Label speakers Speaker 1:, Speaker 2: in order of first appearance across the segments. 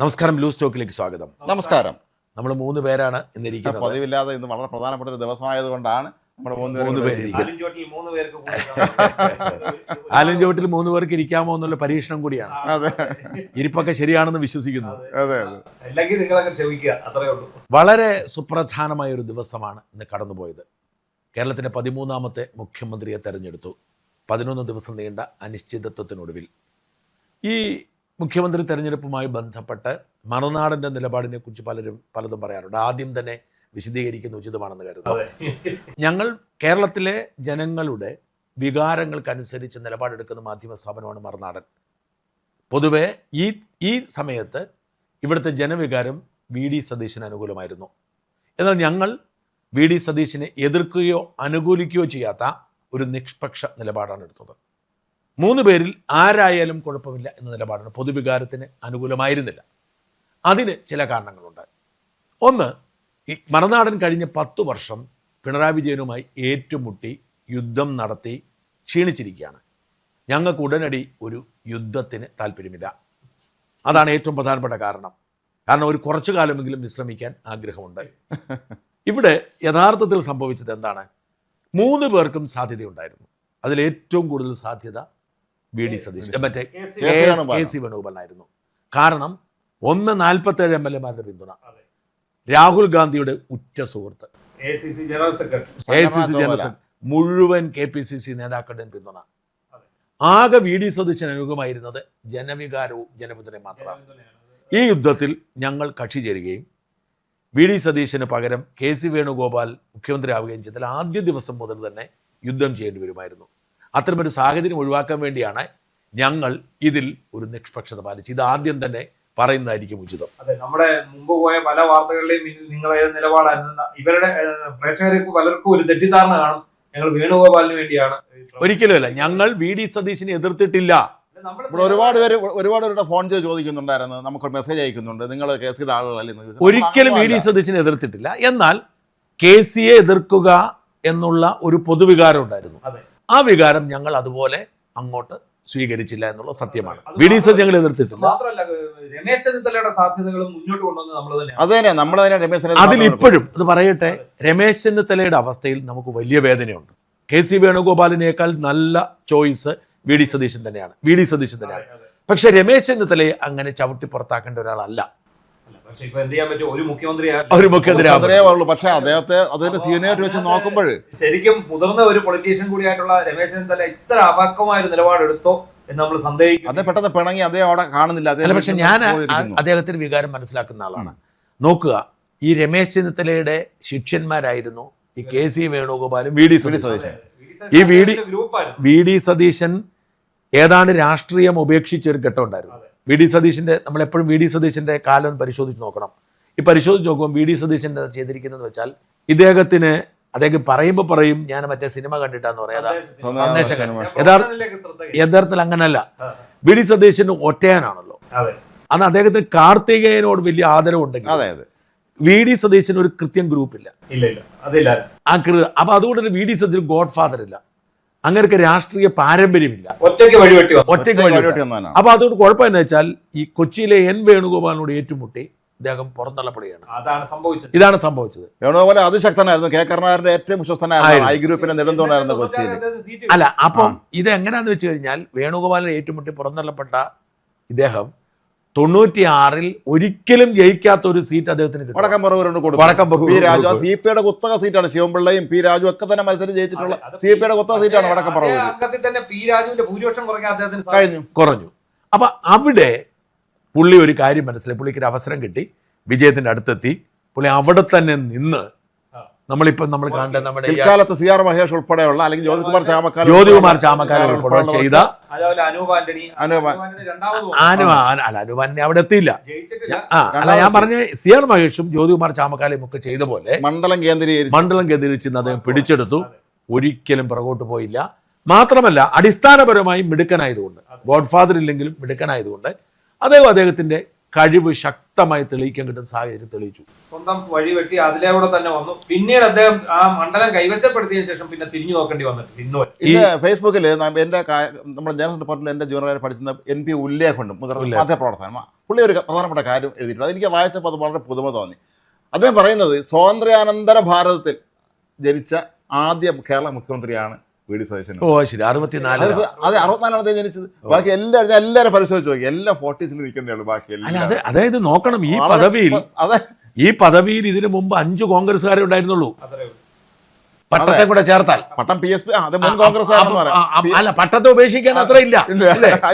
Speaker 1: നമസ്കാരം, ലൂസ് ടോക്കിലേക്ക് സ്വാഗതം.
Speaker 2: നമസ്കാരം.
Speaker 1: നമ്മൾ 3 പേരാണ് ഇന്നിരിക്കുന്നത്.
Speaker 2: പതിവില്ലാതെ ഇന്ന് വളരെ പ്രധാനപ്പെട്ട ഒരു ദിവസമായതുകൊണ്ടാണ് നമ്മൾ 3 പേര്
Speaker 1: ആലഞ്ചോട്ടിൽ 3 പേർക്ക് ഇരിക്കാമോ എന്നുള്ള പരീക്ഷണം കൂടിയാണ്.
Speaker 2: അതെ,
Speaker 1: ഇരിപ്പൊക്കെ ശരിയാണെന്ന് വിശ്വസിക്കുന്നു.
Speaker 2: അതെ,
Speaker 1: വളരെ സുപ്രധാനമായ ഒരു ദിവസമാണ് ഇന്ന് കടന്നുപോയത്. കേരളത്തിന്റെ 13ാമത്തെ മുഖ്യമന്ത്രിയെ തെരഞ്ഞെടുത്തു. 11 ദിവസം നീണ്ട അനിശ്ചിതത്വത്തിനൊടുവിൽ ഈ മുഖ്യമന്ത്രി തെരഞ്ഞെടുപ്പുമായി ബന്ധപ്പെട്ട് മറുനാടൻ്റെ നിലപാടിനെ കുറിച്ച് പലതും പറയാറുണ്ട്. ആദ്യം തന്നെ വിശദീകരിക്കുന്ന ഉചിതമാണെന്ന് കരുതുന്നു. ഞങ്ങൾ കേരളത്തിലെ ജനങ്ങളുടെ വികാരങ്ങൾക്കനുസരിച്ച് നിലപാടെടുക്കുന്ന മാധ്യമ സ്ഥാപനമാണ് മറുനാടൻ. പൊതുവെ ഈ സമയത്ത് ഇവിടുത്തെ ജനവികാരം വി.ഡി. സതീശന് അനുകൂലമായിരുന്നു. എന്നാൽ ഞങ്ങൾ വി.ഡി. സതീശനെ എതിർക്കുകയോ അനുകൂലിക്കുകയോ ചെയ്യാത്ത ഒരു നിഷ്പക്ഷ നിലപാടാണ് എടുത്തത്. 3 പേരിൽ ആരായാലും കുഴപ്പമില്ല എന്ന നിലപാടാണ്. പൊതുവികാരത്തിന് അനുകൂലമായിരുന്നില്ല. അതിന് ചില കാരണങ്ങളുണ്ട്. ഒന്ന്, ഈ മറുനാടൻ കഴിഞ്ഞ 10 വർഷം പിണറായി വിജയനുമായി ഏറ്റുമുട്ടി യുദ്ധം നടത്തി ക്ഷീണിച്ചിരിക്കുകയാണ്. ഞങ്ങൾക്ക് ഉടനടി ഒരു യുദ്ധത്തിന് താല്പര്യമില്ല. അതാണ് ഏറ്റവും പ്രധാനപ്പെട്ട കാരണം. കാരണം ഒരു കുറച്ചു കാലമെങ്കിലും വിശ്രമിക്കാൻ ആഗ്രഹമുണ്ട്. ഇവിടെ യഥാർത്ഥത്തിൽ സംഭവിച്ചത് എന്താണ്? 3 പേർക്കും സാധ്യതയുണ്ടായിരുന്നു. അതിലേറ്റവും കൂടുതൽ സാധ്യത വി.ഡി. സതീശൻ മറ്റേ കെ.സി. വേണുഗോപാലായിരുന്നു. കാരണം 47 MLA-മാരുടെ പിന്തുണ, രാഹുൽ ഗാന്ധിയുടെ ഉറ്റ സുഹൃത്ത്,
Speaker 3: ACC ജനറൽ
Speaker 1: സെക്രട്ടറി, മുഴുവൻ KPCC നേതാക്കളുടെയും പിന്തുണ. ആകെ വി.ഡി. സതീശൻ അനുകൂലമായിരുന്നത് ജനവികാരവും ജനപിന്തുണയും മാത്രമാണ്. ഈ യുദ്ധത്തിൽ ഞങ്ങൾ കക്ഷി ചേരുകയും വി.ഡി. സതീശന് പകരം കെ.സി. വേണുഗോപാൽ മുഖ്യമന്ത്രിയാവുകയും ചെയ്താൽ ആദ്യ ദിവസം മുതൽ തന്നെ യുദ്ധം ചെയ്യേണ്ടി വരുമായിരുന്നു. അത്തരമൊരു സാഹചര്യം ഒഴിവാക്കാൻ വേണ്ടിയാണ് ഞങ്ങൾ ഇതിൽ ഒരു നിഷ്പക്ഷത പാലിച്ച് ഇത് ആദ്യം തന്നെ പറയുന്നതായിരിക്കും ഉചിതം.
Speaker 3: അതെ, നമ്മുടെ മുമ്പ് പോയ പല വാർത്തകളിലെയും നിങ്ങളെ നിലപാടായിരുന്നു. ഇവരുടെ പ്രേക്ഷകർക്ക് പലർക്കും ഒരു തെറ്റിദ്ധാരണ കാണും, ഞങ്ങൾ വേണുഗോപാലിന് വേണ്ടിയാണ്.
Speaker 1: ഒരിക്കലുമല്ല, ഞങ്ങൾ വി.ഡി. സതീശനെ എതിർത്തിട്ടില്ല.
Speaker 2: ഇവിടെ ഒരുപാട് പേരുടെ ഫോൺ ചെയ്ത് ചോദിക്കുന്നുണ്ടായിരുന്നു, നമുക്ക് മെസ്സേജ് അയക്കുന്നുണ്ട്, നിങ്ങൾ കേസിയുടെ ആളുകളല്ലേ.
Speaker 1: ഒരിക്കലും വി.ഡി. സതീശനെ എതിർത്തിട്ടില്ല. എന്നാൽ കെ.സിയെ എതിർക്കുക എന്നുള്ള ഒരു പൊതുവികാരം ഉണ്ടായിരുന്നു. ആ വികാരം ഞങ്ങൾ അതുപോലെ അങ്ങോട്ട് സ്വീകരിച്ചില്ല എന്നുള്ള സത്യമാണ്. വി.ഡി. സതീശൻ ഞങ്ങൾ എതിർത്തിട്ടില്ല.
Speaker 3: മാത്രമല്ല, രമേശ് ചെന്നിത്തലയുടെ സാധ്യതകളും മുന്നോട്ട് കൊണ്ടുവന്ന്
Speaker 2: നമ്മൾ തന്നെ
Speaker 1: അതിലിപ്പോഴും അത് പറയട്ടെ, രമേശ് ചെന്നിത്തലയുടെ അവസ്ഥയിൽ നമുക്ക് വലിയ വേദനയുണ്ട്. കെ.സി. വേണുഗോപാലിനേക്കാൾ നല്ല ചോയ്സ് വി.ഡി. സതീശൻ തന്നെയാണ്. പക്ഷെ രമേശ് ചെന്നിത്തലയെ അങ്ങനെ ചവിട്ടി പുറത്താക്കേണ്ട ഒരാളല്ല.
Speaker 3: ഒരു മുഖ്യമന്ത്രി.
Speaker 2: പക്ഷെ അദ്ദേഹത്തെ അതിന്റെ സീനിയർ വെച്ച് നോക്കുമ്പോൾ
Speaker 3: ശരിക്കും മുതിർന്ന ഒരു പൊളിറ്റീഷ്യൻ കൂടിയായിട്ടുള്ള രമേശ് ചെന്നിത്തല ഇത്ര അപക്വമായ ഒരു നിലപാടെടുത്തോ എന്ന് നമ്മൾ സന്ദേഹിക്കും.
Speaker 2: അത് പെട്ടെന്ന് പിണങ്ങി അദ്ദേഹം അവിടെ കാണുന്നില്ല.
Speaker 1: പക്ഷെ ഞാൻ അദ്ദേഹത്തിന്റെ വികാരം മനസ്സിലാക്കുന്ന ആളാണ്. നോക്കുക, ഈ രമേശ് ചെന്നിത്തലയുടെ ശിഷ്യന്മാരായിരുന്നു ഈ കെ.സി. വേണുഗോപാലും വി.ഡി. സതീശൻ. ഈ വി.ഡി. സതീശൻ ഏതാണ്ട് രാഷ്ട്രീയം ഉപേക്ഷിച്ച ഒരു ഘട്ടം ഉണ്ടായിരുന്നു. വി.ഡി. സതീശന്റെ നമ്മളെപ്പോഴും വി.ഡി. സതീശന്റെ കാലം പരിശോധിച്ച് നോക്കണം. ഈ പരിശോധിച്ച് നോക്കുമ്പോൾ വി.ഡി. സതീശൻ ചെയ്തിരിക്കുന്നതെന്ന് വെച്ചാൽ അദ്ദേഹം പറയുമ്പോൾ പറയും, ഞാൻ മറ്റേ സിനിമ കണ്ടിട്ടാന്ന് പറയാ, സന്ദേശം. യഥാർത്ഥത്തിൽ അങ്ങനല്ല. വി.ഡി. സതീശന് ഒറ്റയാനാണല്ലോ. അന്ന് അദ്ദേഹത്തിന് കാർത്തികേയനോട് വലിയ ആദരവുണ്ടെങ്കിൽ വി.ഡി. സതീശന് ഒരു കൃത്യം ഗ്രൂപ്പില്ല. അപ്പൊ അതുകൊണ്ട് വി.ഡി. സതീശൻ ഗോഡ് ഫാദർ ഇല്ല. അങ്ങനെയൊക്കെ രാഷ്ട്രീയ പാരമ്പര്യമില്ല.
Speaker 3: ഒറ്റയ്ക്ക് വഴിവെട്ടി.
Speaker 1: അപ്പൊ അതുകൊണ്ട് കുഴപ്പം എന്ന് വെച്ചാൽ ഈ കൊച്ചിയിലെ എൻ വേണുഗോപാലിനോട് ഏറ്റുമുട്ടി അദ്ദേഹം പുറന്തള്ളപ്പെടുകയാണ്. ഇതാണ് സംഭവിച്ചത്.
Speaker 2: വേണുഗോപാൽ അതിശക്തനായിരുന്നു. കെ കരുണാകരന്റെ ഏറ്റവും വിശ്വസ്തനായിരുന്നു. ഐ ഗ്രൂപ്പിന്റെ നെടുന്തൂണായിരുന്നു കൊച്ചിയിൽ.
Speaker 1: അല്ല, അപ്പം ഇത് എങ്ങനെയാന്ന് വെച്ച് കഴിഞ്ഞാൽ വേണുഗോപാലിനെ ഏറ്റുമുട്ടി പുറന്തള്ളപ്പെട്ട ഇദ്ദേഹം 96-ൽ ഒരിക്കലും ജയിക്കാത്ത ഒരു സീറ്റ് അദ്ദേഹത്തിന് കിട്ടും.
Speaker 2: സിപിയുടെ കുത്തക സീറ്റാണ്. ശിവൻപിള്ളയും പി രാജു ഒക്കെ തന്നെ മത്സരം ജയിച്ചിട്ടുള്ള സിപിയുടെ കുത്തക സീറ്റാണ് വടക്കപ്പുറവൂർ.
Speaker 1: കുറഞ്ഞു. അപ്പൊ അവിടെ പുള്ളി ഒരു കാര്യം മനസ്സിലായി. പുള്ളിക്ക് ഒരു അവസരം കിട്ടി, വിജയത്തിന്റെ അടുത്തെത്തി. പുള്ളി അവിടെ തന്നെ നിന്ന് നമ്മൾ കാണേണ്ട നമ്മുടെ
Speaker 2: ഇക്കാലത്ത് CR മഹേഷ് ഉൾപ്പെടെയുള്ള അല്ലെങ്കിൽ ജ്യോതികുമാർ
Speaker 1: ചാമക്കാല ഉൾപ്പെടെ ചെയ്ത അനുവാനെ അവിടെ എത്തിയില്ല. അല്ല, ഞാൻ പറഞ്ഞ CR മഹേഷും ജ്യോതികുമാർ ചാമക്കാലയും ഒക്കെ ചെയ്ത പോലെ മണ്ഡലം കേന്ദ്രീകരിച്ച് അദ്ദേഹം പിടിച്ചെടുത്തു. ഒരിക്കലും പുറകോട്ട് പോയില്ല. മാത്രമല്ല, അടിസ്ഥാനപരമായി മിടുക്കനായതുകൊണ്ട്, ഗോഡ് ഫാദർ ഇല്ലെങ്കിലും മിടുക്കനായതുകൊണ്ട് അദ്ദേഹത്തിന്റെ കഴിവ് ശക്തമായി തെളിയിക്കാൻ കിട്ടുന്ന സാഹചര്യം തെളിയിച്ചു.
Speaker 3: സ്വന്തം വഴിവെട്ടി അതിലൂടെ തന്നെ വന്നു. പിന്നീട് അദ്ദേഹം ആ മണ്ഡലം കൈവശപ്പെടുത്തിയ ശേഷം പിന്നെ തിരിഞ്ഞു നോക്കേണ്ടി വന്നിട്ടില്ല.
Speaker 2: ഇന്ന് ഫേസ്ബുക്കിൽ എന്റെ നമ്മുടെ ജനറൽ ഡിപ്പാർട്ട്മെന്റ് എന്റെ ജൂനിയർ പഠിച്ചിരുന്ന NP ഉല്ലേഖുണ്ട്, മുതിർന്ന മാധ്യമപ്രവർത്തകൻ. പുള്ളി ഒരു പ്രധാനപ്പെട്ട കാര്യം എഴുതിയിട്ടുണ്ട്. അതെനിക്ക് വായിച്ചപ്പോൾ അത് വളരെ പുതുമ തോന്നി. അദ്ദേഹം പറയുന്നത് സ്വാതന്ത്ര്യാനന്തര ഭാരതത്തിൽ ജനിച്ച ആദ്യ കേരള മുഖ്യമന്ത്രിയാണ് വി ഡി സതീശൻ.
Speaker 1: ഓ ശരി, 64.
Speaker 2: അതെ, 64 അദ്ദേഹം ജനിച്ചത്. ബാക്കി എല്ലാവരും പരിശോധിച്ച് നോക്കി, എല്ലാം 40s നിൽക്കുന്നേ ഉള്ളൂ. ബാക്കി
Speaker 1: അല്ല അതായത് നോക്കണം, ഈ പദവിയിൽ ഇതിനു മുമ്പ് 5 കോൺഗ്രസ്സുകാരെ ഉണ്ടായിരുന്നുള്ളൂ. പട്ടത്തെ കൂടെ ചേർത്താൽ
Speaker 2: പട്ടം PSP, അത് മുൻ കോൺഗ്രസ്
Speaker 1: അല്ല, പട്ടത്തെ ഉപേക്ഷിക്കാൻ അത്ര ഇല്ല.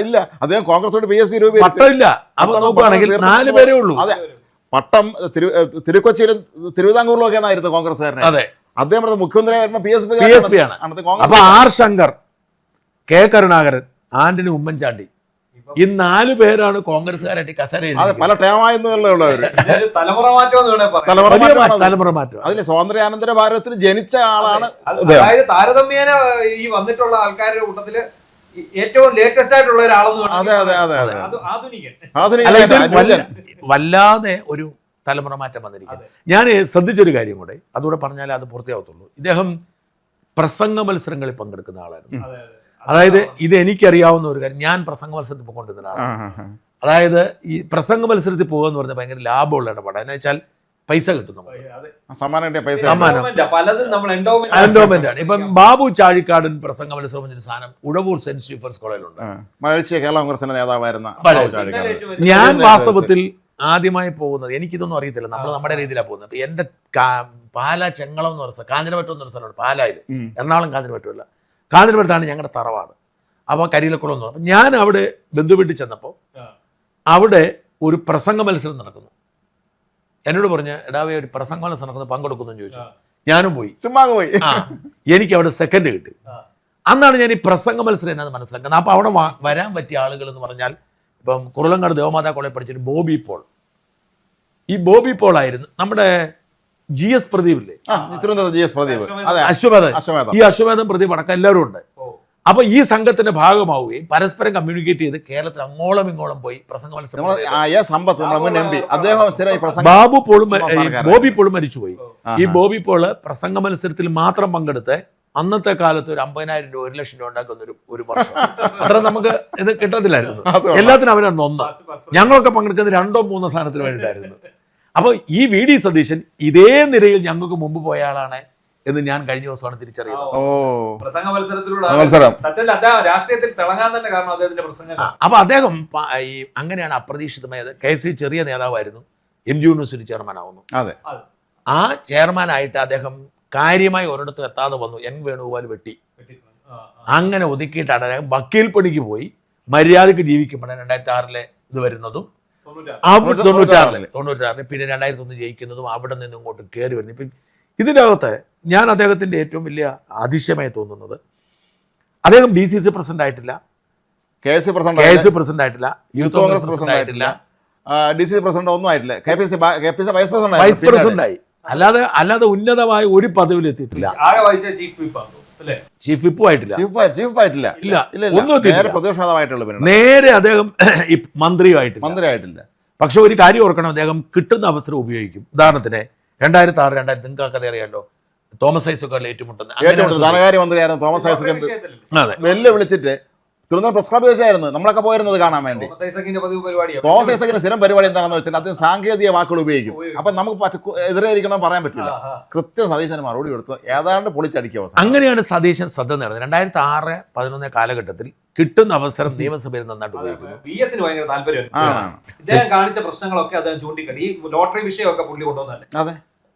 Speaker 2: ഇല്ല, അദ്ദേഹം കോൺഗ്രസോട് PSP
Speaker 1: പട്ടമില്ല. അപ്പൊ നോക്കുകയാണെങ്കിൽ 4 പേരേ ഉള്ളൂ.
Speaker 2: അതെ, പട്ടം തിരുക്കൊച്ചിയിലും തിരുവിതാംകൂറിലും ഒക്കെയാണ് ആയിരുന്നു കോൺഗ്രസ്സുകാരനെ.
Speaker 1: അതെ,
Speaker 2: അദ്ദേഹം മുഖ്യമന്ത്രി
Speaker 1: PSP ആണ്. അപ്പൊ ആർ ശങ്കർ, കെ കരുണാകരൻ, ആന്റണി ഉമ്മൻചാണ്ടി, ഈ 4 പേരാണ് കോൺഗ്രസ്സുകാരായിട്ട് കസേരയിൽ.
Speaker 2: അതെ, പല ടേമായെന്നുള്ളവര്
Speaker 1: തലമുറ മാറ്റം.
Speaker 2: അതിലെ സ്വാതന്ത്ര്യാനന്തര ഭാരതത്തിൽ ജനിച്ച ആളാണ്.
Speaker 3: അതായത് താരതമ്യേന ഈ വന്നിട്ടുള്ള ആൾക്കാരുടെ കൂട്ടത്തില് ഏറ്റവും ലേറ്റസ്റ്റ് ആയിട്ടുള്ള ഒരാളെന്ന്.
Speaker 2: അതെ അതെ അതെ അതെ,
Speaker 1: ആധുനിക വല്ലാതെ ഒരു തലമുറ മാറ്റം വന്നിരിക്കുന്നത്. ഞാൻ ശ്രദ്ധിച്ചൊരു കാര്യം കൂടെ അതുകൂടെ പറഞ്ഞാലേ അത് പൂർത്തിയാവത്തുള്ളൂ. ഇദ്ദേഹം പ്രസംഗ മത്സരങ്ങളിൽ പങ്കെടുക്കുന്ന ആളായിരുന്നു. അതായത് ഇത് എനിക്കറിയാവുന്ന ഒരു കാര്യം, ഞാൻ പ്രസംഗ മത്സരത്തിൽ പോയിക്കൊണ്ടിരുന്ന ആളാണ്. അതായത് ഈ പ്രസംഗ മത്സരത്തിൽ പോകുക എന്ന് പറഞ്ഞാൽ ഭയങ്കര ലാഭമുള്ള ഇടപാട്. എന്ന് വെച്ചാൽ പൈസ കിട്ടും, എൻഡോമെന്റ് ആണ്. ഇപ്പം ബാബു ചാഴിക്കാടൻ പ്രസംഗ മത്സരം എന്നൊരു സാധനം ഉഴവൂർ സെന്റ് സ്റ്റീഫൻസ് കോളേജിലുണ്ട്.
Speaker 2: കേരള കോൺഗ്രസിന്റെ നേതാവായിരുന്ന
Speaker 1: ഞാൻ വാസ്തവത്തിൽ ആദ്യമായി പോകുന്നത്, എനിക്കിതൊന്നും അറിയത്തില്ല, നമ്മൾ നമ്മുടെ രീതിയിലാണ് പോകുന്നത്. അപ്പൊ എന്റെ പാല ചെങ്ങളം എന്ന് പറഞ്ഞ കാഞ്ഞിരമറ്റം എന്നൊരു സ്ഥലമുണ്ട്, പാലായിൽ, എറണാകുളം കാഞ്ഞിരമറ്റമല്ല, കാഞ്ഞിരമറ്റത്താണ് ഞങ്ങളുടെ തറവാട്. അപ്പോൾ കരിയിലക്കുളം എന്ന് പറഞ്ഞു. ഞാൻ അവിടെ ബന്ധുവീട്ടിൽ ചെന്നപ്പോൾ അവിടെ ഒരു പ്രസംഗ മത്സരം നടക്കുന്നു. എന്നോട് പറഞ്ഞ്, എടാവേ ഒരു പ്രസംഗ മത്സരം നടക്കുന്നത്, പങ്കെടുക്കുന്നു എന്ന് ചോദിച്ചു. ഞാനും പോയി, ചുമ്മാ പോയി. എനിക്ക് അവിടെ സെക്കൻഡ് കിട്ടി. അന്നാണ് ഞാൻ ഈ പ്രസംഗ മത്സരം എന്നാന്ന് മനസ്സിലാക്കുന്നത്. അപ്പോൾ അവിടെ വരാൻ പറ്റിയ ആളുകൾ എന്ന് പറഞ്ഞാൽ, ഇപ്പം കുറുലങ്ങാട് ദേവമാതാ കോളേജ് പഠിച്ചൊരു ബോബി പോൾ. ഈ ബോബി പോൾ ആയിരുന്നു നമ്മുടെ GS പ്രദീപില്ലേ, അശ്വമേധം. ഈ അശ്വമേധം പ്രദീപ് അടക്കം എല്ലാവരും ഉണ്ട്. അപ്പൊ ഈ സംഘത്തിന്റെ ഭാഗമാവുകയും പരസ്പരം കമ്മ്യൂണിക്കേറ്റ് ചെയ്ത് കേരളത്തിൽ അങ്ങോളം ഇങ്ങോളം പോയി പ്രസംഗ മത്സരം. ബോബി പോളും മരിച്ചുപോയി. ഈ ബോബി പോള് പ്രസംഗ മത്സരത്തിൽ മാത്രം പങ്കെടുത്ത് അന്നത്തെ കാലത്ത് ഒരു 50,000 രൂപ 1,00,000 രൂപ ഉണ്ടാക്കുന്ന ഒരു വർഷം. അത്ര നമുക്ക് ഇത് കിട്ടത്തില്ലായിരുന്നു. എല്ലാത്തിനും അവരാണ് ഒന്ന്. ഞങ്ങളൊക്കെ പങ്കെടുക്കുന്നത് 2ഓ 3ഓ സ്ഥാനത്തിന് വേണ്ടിയിട്ടായിരുന്നു. അപ്പൊ ഈ വി ഡി സതീശൻ ഇതേ നിരയിൽ ഞങ്ങൾക്ക് മുമ്പ് പോയ ആളാണ് എന്ന് ഞാൻ കഴിഞ്ഞ ദിവസമാണ് തിരിച്ചറിയുന്നത്.
Speaker 3: പ്രസംഗ മത്സരത്തിലൂടെ രാഷ്ട്രീയത്തിൽ തിളങ്ങാൻ തന്നെ കാരണം അദ്ദേഹത്തിന്റെ പ്രസംഗം.
Speaker 1: അപ്പൊ അദ്ദേഹം ഈ അങ്ങനെയാണ് അപ്രതീക്ഷിതമായത്. KSU ചെറിയ നേതാവായിരുന്നു, MG യൂണിവേഴ്സിറ്റി ചെയർമാൻ ആവുന്നു. ആ ചെയർമാനായിട്ട് അദ്ദേഹം കാര്യമായി ഒരിടത്തും എത്താതെ വന്നു. N വേണുഗോപാൽ വെട്ടി അങ്ങനെ ഒതുക്കിയിട്ടാണ് അദ്ദേഹം വക്കീൽ പണിക്ക് പോയി മര്യാദക്ക് ജീവിക്കുമ്പോഴാണ് 2006 ഇത് വരുന്നതും, 96 പിന്നെ 2001 ജയിക്കുന്നതും, അവിടെ നിന്ന് ഇങ്ങോട്ട് കയറി വരുന്നു. ഇപ്പം ഇതിൻ്റെ അകത്ത് ഞാൻ അദ്ദേഹത്തിൻ്റെ ഏറ്റവും വലിയ അതിശയമായി തോന്നുന്നത്, അദ്ദേഹം DCC പ്രസിഡന്റ് ആയിട്ടില്ല,
Speaker 2: KSU
Speaker 1: പ്രസിഡന്റ് ആയിട്ടില്ല, യൂത്ത് കോൺഗ്രസ് പ്രസിഡന്റ് ആയിട്ടില്ല,
Speaker 2: DCC പ്രസിഡന്റ് ഒന്നും ആയിട്ടില്ല, KPC
Speaker 1: വൈസ് പ്രസിഡന്റ് ആയി. അല്ലാതെ ഉന്നതമായ ഒരു പദവിയിൽ എത്തിയിട്ടില്ല. ചീഫ് വിപ്പും ആയിട്ടില്ല, നേരെ അദ്ദേഹം മന്ത്രിയായിട്ടില്ല. പക്ഷെ ഒരു കാര്യം ഓർക്കണം, അദ്ദേഹം കിട്ടുന്ന അവസരം ഉപയോഗിക്കും. ഉദാഹരണത്തിന് 2006 നിങ്ങൾക്ക് അറിയാമല്ലോ, തോമസ് ഐസക് ഏറ്റുമുട്ടുന്ന
Speaker 2: ധനകാര്യ മന്ത്രിയായിരുന്നു തോമസ് ഐസക്. വെല്ലുവിളിച്ചിട്ട് തിരുവനന്തപുരം പ്രസ് ക്ലബ് വെച്ചായിരുന്നു നമ്മളൊക്കെ പോയിരുന്നത് കാണാൻ വേണ്ടി. തോമസ് ഐസക്കിന്റെ സ്ഥിരം പരിപാടി എന്താണെന്ന് വെച്ചാൽ അദ്ദേഹം സാങ്കേതിക വാക്കുകൾ ഉപയോഗിക്കും. അപ്പൊ നമുക്ക് എതിരായിരിക്കണം പറയാൻ പറ്റില്ല. കൃത്യം സതീശന് മറുപടി കൊടുത്ത് ഏതാണ്ട് പൊളിച്ചടിക്കുക.
Speaker 1: അങ്ങനെയാണ് സതീശൻ ശ്രദ്ധ നേടുന്നത്. 2006-11 കാലഘട്ടത്തിൽ കിട്ടുന്ന അവസരം നിയമസഭയിൽ നന്നായിട്ട് ഉപയോഗിക്കുന്നു.
Speaker 3: VS ഭയങ്കര താല്പര്യമാണ്. ഇദ്ദേഹം കാണിച്ച പ്രശ്നങ്ങളൊക്കെ അദ്ദേഹം ചൂണ്ടിക്കാട്ടി. ഈ ലോട്ടറി വിഷയമൊക്കെ പുള്ളി കൊണ്ടുവന്നല്ലേ.
Speaker 1: അതെ,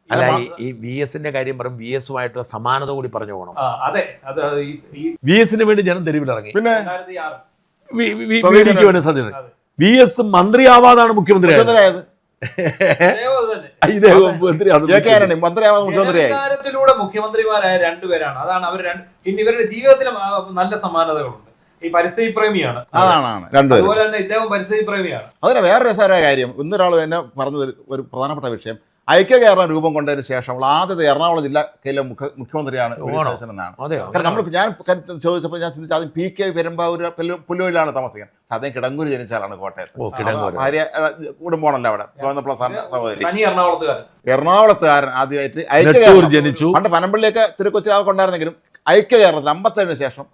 Speaker 1: അല്ല ഈ VS-ന്റെ കാര്യം പറയും, VS-ഉമായിട്ടുള്ള സമാനത കൂടി പറഞ്ഞു പോകണം. VS-ന് വേണ്ടി ജനം തെരുവിലിറങ്ങി. പിന്നെ VS മന്ത്രിയാവാതാണ് മുഖ്യമന്ത്രിയായത്.
Speaker 3: മുഖ്യമന്ത്രിമാരായ രണ്ടുപേരാണ്. അതാണ് അവർ. പിന്നെ ഇവരുടെ ജീവിതത്തിലും നല്ല സമാനതകളുണ്ട്. ഈ പരിസ്ഥിതി പ്രേമിയാണ്, അതുപോലെ തന്നെ ഇദ്ദേഹം പരിസ്ഥിതി പ്രേമിയാണ്.
Speaker 2: അതിന് വേറെ രസകരമായ കാര്യം, ഇന്നൊരാൾ എന്നെ പറഞ്ഞത് ഒരു പ്രധാനപ്പെട്ട വിഷയം, ഐക്യ കേരളം രൂപം കൊണ്ടതിന് ശേഷമുള്ള ആദ്യത്തെ എറണാകുളം ജില്ലയിലെ മുഖ്യമന്ത്രിയാണ് എന്നാണ്. കാരണം ഞാൻ ചോദിച്ചപ്പോൾ ഞാൻ ചിന്തിച്ചു, ആദ്യം PK പെരുമ്പാവൂർ പുല്ലുവയിലാണ് താമസിക്കുന്നത്. അദ്ദേഹം കിടങ്ങൂര് ജനിച്ചാലാണ്, കോട്ടയത്ത്. ഭാര്യ കുടുംബമാണല്ലോ അവിടെ, ഗോവിന്ദപ്രസാദിന്റെ സഹോദരി. എറണാകുളത്തുകാരൻ ആദ്യമായിട്ട് ഐക്യ കേരളം ജനിച്ചു. പണ്ട് പനമ്പള്ളിയൊക്കെ തിരുക്കൊച്ചി കൊണ്ടായിരുന്നെങ്കിലും ഐക്യ കേരളത്തിൽ 57-ന് ശേഷം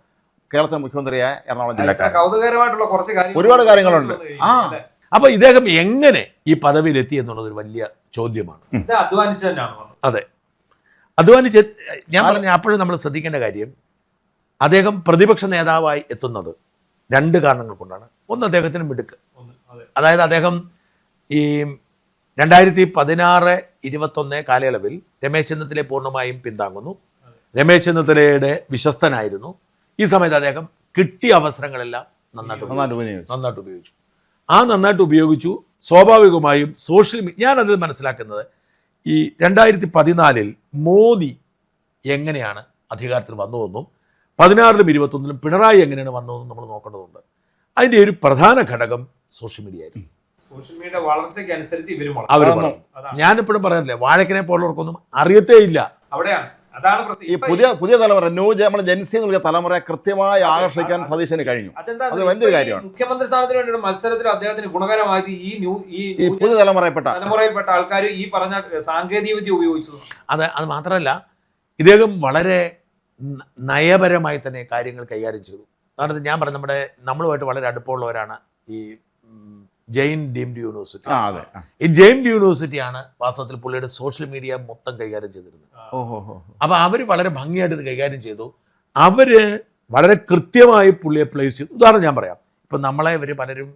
Speaker 2: കേരളത്തിലെ മുഖ്യമന്ത്രിയായ എറണാകുളം ജില്ലക്കാരൻ.
Speaker 3: കൗതുകകരമായിട്ടുള്ള കുറച്ച്
Speaker 2: ഒരുപാട് കാര്യങ്ങളുണ്ട്.
Speaker 1: അപ്പൊ ഇദ്ദേഹം എങ്ങനെ ഈ പദവിയിലെത്തി എന്നുള്ളത് ഒരു വലിയ ചോദ്യമാണ്.
Speaker 3: അധ്വാനിച്ചു തന്നെയാണ്.
Speaker 1: അതെ, അധ്വാനിച്ച്. ഞാൻ പറഞ്ഞ അപ്പോഴും നമ്മൾ ശ്രദ്ധിക്കേണ്ട കാര്യം, അദ്ദേഹം പ്രതിപക്ഷ നേതാവായി എത്തുന്നത് 2 കാരണങ്ങൾ കൊണ്ടാണ്. ഒന്ന്, അദ്ദേഹത്തിന് മിടുക്ക്. അതായത് അദ്ദേഹം ഈ 2016-21 കാലയളവിൽ രമേശ് ചെന്നിത്തലയെ പൂർണ്ണമായും പിന്താങ്ങുന്നു. രമേശ് ചെന്നിത്തലയുടെ വിശ്വസ്തനായിരുന്നു. ഈ സമയത്ത് അദ്ദേഹം കിട്ടിയ അവസരങ്ങളെല്ലാം നന്നായിട്ട് ഉപയോഗിച്ചു. നന്നായിട്ട് ഉപയോഗിച്ചു. സ്വാഭാവികമായും സോഷ്യൽ മീഡിയ, ഞാനത് മനസ്സിലാക്കുന്നത് ഈ 2014 മോദി എങ്ങനെയാണ് അധികാരത്തിൽ വന്നതെന്നും 16-ലും 21-ലും പിണറായി എങ്ങനെയാണ് വന്നതെന്നും നമ്മൾ നോക്കേണ്ടതുണ്ട്. അതിൻ്റെ ഒരു പ്രധാന ഘടകം സോഷ്യൽ മീഡിയ ആയിരുന്നു.
Speaker 3: സോഷ്യൽ മീഡിയ വളർച്ചയ്ക്ക് അനുസരിച്ച്
Speaker 1: അവർ ഞാനിപ്പോഴും പറയാനില്ലേ, വാഴക്കനെ പോലുള്ളവർക്കൊന്നും അറിയത്തേ ഇല്ല.
Speaker 3: അവിടെയാണ് അതാണ്
Speaker 2: ഈ പുതിയ തലമുറ, നമ്മുടെ ജെൻസി എന്നുള്ള തലമുറയെ കൃത്യമായി ആകർഷിക്കാൻ സതീശന് കഴിഞ്ഞു. അത് വലിയൊരു കാര്യമാണ്.
Speaker 3: മുഖ്യമന്ത്രി സ്ഥാനത്തിന് വേണ്ടിയുള്ള മത്സരത്തിൽ അദ്ദേഹത്തിന് ഗുണകരമായത് ഈ
Speaker 2: പുതിയ തലമുറയിൽപ്പെട്ട
Speaker 3: ആൾക്കാർ ഈ പറഞ്ഞ സാങ്കേതിക വിദ്യ ഉപയോഗിച്ചത്.
Speaker 1: അത് മാത്രമല്ല, ഇദ്ദേഹം വളരെ നയപരമായി തന്നെ കാര്യങ്ങൾ കൈകാര്യം ചെയ്തു. കാരണം ഞാൻ പറഞ്ഞ നമ്മളുമായിട്ട് വളരെ അടുപ്പമുള്ളവരാണ് ഈ ജെയിൻ ഡീംഡ് യൂണിവേഴ്സിറ്റി. ഈ ജെയിൻ യൂണിവേഴ്സിറ്റിയാണ് വാസ്തവത്തിൽ പുള്ളിയുടെ സോഷ്യൽ മീഡിയ മൊത്തം കൈകാര്യം ചെയ്തിരുന്നത്. അപ്പൊ അവര് വളരെ ഭംഗിയായിട്ട് ഇത് കൈകാര്യം ചെയ്തു. അവര് വളരെ കൃത്യമായി പുള്ളിയെ പ്ലേസ് ചെയ്തു. ഉദാഹരണം ഞാൻ പറയാം. ഇപ്പൊ നമ്മളെ ഇവര് പലരും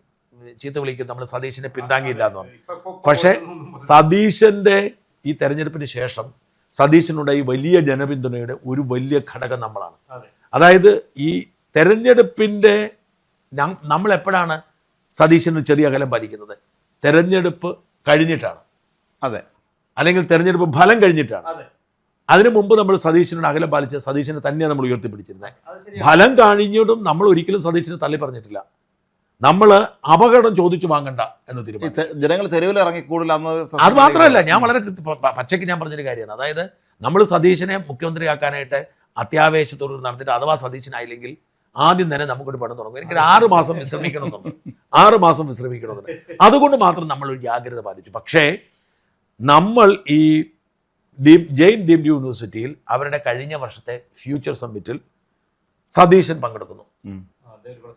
Speaker 1: ചീത്ത വിളിക്കും, നമ്മൾ സതീശനെ പിന്താങ്ങിയില്ല എന്ന് പറഞ്ഞു. പക്ഷെ സതീശന്റെ ഈ തെരഞ്ഞെടുപ്പിന് ശേഷം സതീശനുടെ ഈ വലിയ ജനപിന്തുണയുടെ ഒരു വലിയ ഘടകം നമ്മളാണ്. അതായത് ഈ തെരഞ്ഞെടുപ്പിന്റെ നമ്മൾ എപ്പോഴാണ് സതീശന് ചെറിയ അകലം പാലിക്കുന്നത്? തെരഞ്ഞെടുപ്പ് കഴിഞ്ഞിട്ടാണ്.
Speaker 2: അതെ,
Speaker 1: അല്ലെങ്കിൽ തെരഞ്ഞെടുപ്പ് ഫലം കഴിഞ്ഞിട്ടാണ്. അതിനു മുമ്പ് നമ്മൾ സതീശനോട് അകലം പാലിച്ച് സതീശനെ തന്നെയാണ് നമ്മൾ ഉയർത്തിപ്പിടിച്ചിരുന്നത്. ഫലം കഴിഞ്ഞിട്ടും നമ്മൾ ഒരിക്കലും സതീശനെ തള്ളി പറഞ്ഞിട്ടില്ല. നമ്മൾ അപകടം ചോദിച്ചു വാങ്ങണ്ട എന്ന് തീരുമാനിച്ചു.
Speaker 2: ജനങ്ങൾ തെരുവിൽ ഇറങ്ങി കൂടുതൽ.
Speaker 1: അത് മാത്രമല്ല, ഞാൻ വളരെ പച്ചയ്ക്ക് ഞാൻ പറഞ്ഞൊരു കാര്യമാണ്. അതായത് നമ്മൾ സതീശനെ മുഖ്യമന്ത്രിയാക്കാനായിട്ട് അത്യാവേശത്തോട് നടന്നിട്ട് അഥവാ സതീശനായില്ലെങ്കിൽ ആദ്യം തന്നെ നമുക്കൊരു പണം തുടങ്ങും. എനിക്കൊരു 6 മാസം വിശ്രമിക്കണമെന്നുണ്ട്. 6 മാസം വിശ്രമിക്കണമെന്നുണ്ട്. അതുകൊണ്ട് മാത്രം നമ്മളൊരു ജാഗ്രത പാലിച്ചു. പക്ഷേ നമ്മൾ ഈ ജെയിൻ ഡീംഡ് യൂണിവേഴ്സിറ്റിയിൽ അവരുടെ കഴിഞ്ഞ വർഷത്തെ ഫ്യൂച്ചർ സമ്മിറ്റിൽ സതീശൻ പങ്കെടുക്കുന്നു.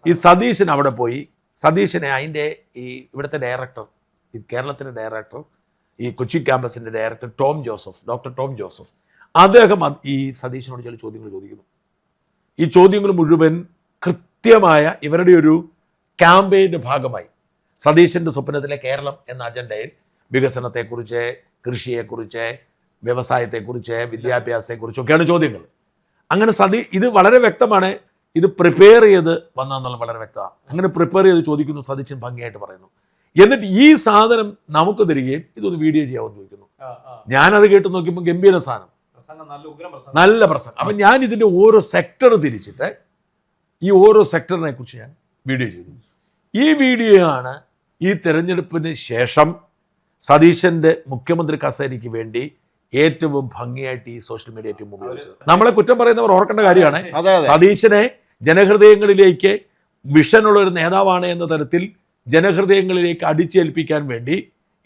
Speaker 1: ഈ സതീശൻ അവിടെ പോയി, സതീശനെ അതിൻ്റെ ഈ ഇവിടുത്തെ ഡയറക്ടർ, ഈ കേരളത്തിൻ്റെ ഡയറക്ടർ, ഈ കൊച്ചി ക്യാമ്പസിൻ്റെ ഡയറക്ടർ ഡോക്ടർ ടോം ജോസഫ്, അദ്ദേഹം ഈ സതീശനോട് ചില ചോദ്യങ്ങൾ ചോദിക്കുന്നു. ഈ ചോദ്യങ്ങൾ മുഴുവൻ കൃത്യമായ ഇവരുടെ ഒരു ക്യാമ്പയിൻ്റെ ഭാഗമായി സതീശൻ്റെ സ്വപ്നത്തിലെ കേരളം എന്ന അജണ്ടയിൽ വികസനത്തെക്കുറിച്ച്, കൃഷിയെക്കുറിച്ച്, വ്യവസായത്തെക്കുറിച്ച്, വിദ്യാഭ്യാസത്തെക്കുറിച്ചൊക്കെയാണ് ചോദ്യങ്ങൾ. അങ്ങനെ ഇത് വളരെ വ്യക്തമാണ്. ഇത് പ്രിപ്പയർ ചെയ്ത് വന്നെന്നുള്ള വളരെ വ്യക്തമാണ്. അങ്ങനെ പ്രിപ്പയർ ചെയ്ത് ചോദിക്കുന്നു. സതീശൻ ഭംഗിയായിട്ട് പറയുന്നു. എന്നിട്ട് ഈ സാധനം നമുക്ക് തരികയും ഇതൊന്ന് വീഡിയോ ചെയ്യാമെന്ന് ചോദിക്കുന്നു. ഞാനത് കേട്ട് നോക്കിയപ്പോൾ ഗംഭീര സാധനം, നല്ല പ്രസംഗം. അപ്പം ഞാൻ ഇതിൻ്റെ ഓരോ സെക്ടർ തിരിച്ചിട്ട് ഈ ഓരോ സെക്ടറിനെ കുറിച്ച് ഞാൻ വീഡിയോ ചെയ്തു. ഈ വീഡിയോ ആണ് ഈ തെരഞ്ഞെടുപ്പിന് ശേഷം സതീശന്റെ മുഖ്യമന്ത്രി കസേരയ്ക്ക് വേണ്ടി ഏറ്റവും ഭംഗിയായിട്ട് ഈ സോഷ്യൽ മീഡിയ ടീം ഉപയോഗിച്ചത്. നമ്മളെ കുറ്റം പറയുന്നവർ ഓർക്കേണ്ട കാര്യമാണ്. സതീശനെ ജനഹൃദയങ്ങളിലേക്ക് വിഷനുള്ള ഒരു നേതാവാണ് എന്ന തരത്തിൽ ജനഹൃദയങ്ങളിലേക്ക് അടിച്ചേൽപ്പിക്കാൻ വേണ്ടി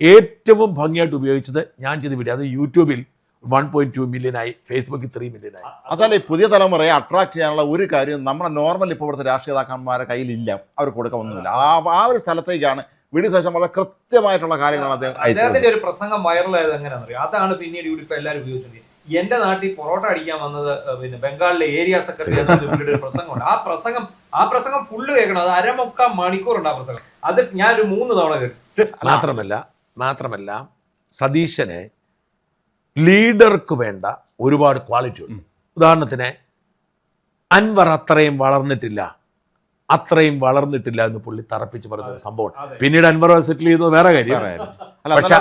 Speaker 1: ഏറ്റവും ഭംഗിയായിട്ട് ഉപയോഗിച്ചത് ഞാൻ ചെയ്ത വീഡിയോ. അത് യൂട്യൂബിൽ 1.2 മില്യനായി, ഫേസ്ബുക്കിൽ 3 മില്യനായി.
Speaker 2: അതല്ല, ഈ പുതിയ തലമുറയെ അട്രാക്ട് ചെയ്യാനുള്ള ഒരു കാര്യം നമ്മുടെ നോർമൽ ഇപ്പോൾ ഇവിടുത്തെ രാഷ്ട്രീയ നേതാക്കന്മാരുടെ കയ്യിലില്ല. അവർ കൊടുക്കാൻ ഒന്നുമില്ല. ആ ഒരു സ്ഥലത്തേക്കാണ് വീഡിയോ ശേഷം വളരെ കൃത്യമായിട്ടുള്ള കാര്യങ്ങളാണ്
Speaker 3: അദ്ദേഹത്തിന്റെ ഒരു പ്രസംഗം വൈറലായത്. എങ്ങനെയാണെന്ന് അറിയാം. അതാണ് പിന്നീട് ഇവിടെ ഇപ്പൊ എല്ലാവരും ഉപയോഗിച്ചത്. എന്റെ നാട്ടിൽ പൊറോട്ട അടിക്കാൻ വന്നത് പിന്നെ ബംഗാളിലെ ഏരിയ സെക്രട്ടറി ഒരു പ്രസംഗമുണ്ട്. ആ പ്രസംഗം ഫുള്ള് കേൾക്കണം. അത് 1.25 മണിക്കൂറുണ്ട് ആ പ്രസംഗം. അത് ഞാനൊരു 3 തവണ കേട്ടു.
Speaker 1: മാത്രമല്ല സതീശനെ ലീഡർക്ക് വേണ്ട ഒരുപാട് ക്വാളിറ്റി ഉണ്ട്. ഉദാഹരണത്തിന് അൻവർ അത്രയും വളർന്നിട്ടില്ല എന്ന് പുള്ളി തറപ്പിച്ച് പറഞ്ഞ ഒരു സംഭവം. പിന്നീട് അൻവർ സെറ്റിൽ ചെയ്യുന്നത് വേറെ കാര്യം. പക്ഷെ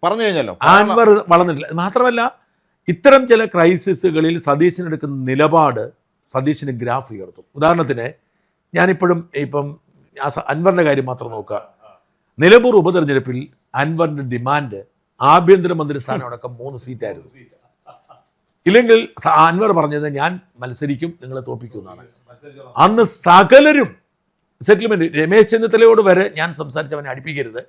Speaker 1: പറഞ്ഞു കഴിഞ്ഞല്ലോ, അൻവർ വളർന്നിട്ടില്ല. മാത്രമല്ല, ഇത്തരം ചില ക്രൈസിസുകളിൽ സതീശൻ എടുക്കുന്ന നിലപാട് സതീശന് ഗ്രാഫ് ഉയർത്തും. ഉദാഹരണത്തിന് ഞാനിപ്പോഴും ഇപ്പം അൻവറിന്റെ കാര്യം മാത്രം നോക്കുക. നിലമ്പൂർ ഉപതെരഞ്ഞെടുപ്പിൽ അൻവറിന്റെ ഡിമാൻഡ് ആഭ്യന്തരമന്ത്രി സ്ഥാനം അടക്കം 3 സീറ്റായിരുന്നു. ഇല്ലെങ്കിൽ അൻവർ പറഞ്ഞത് ഞാൻ മത്സരിക്കും, നിങ്ങളെ തോൽപ്പിക്കുമെന്നാണ്. അന്ന് സകലരും സെറ്റിൽമെന്റ്, രമേശ് ചെന്നിത്തലയോട് വരെ ഞാൻ സംസാരിച്ചവനെ അടുപ്പിക്കരുത്,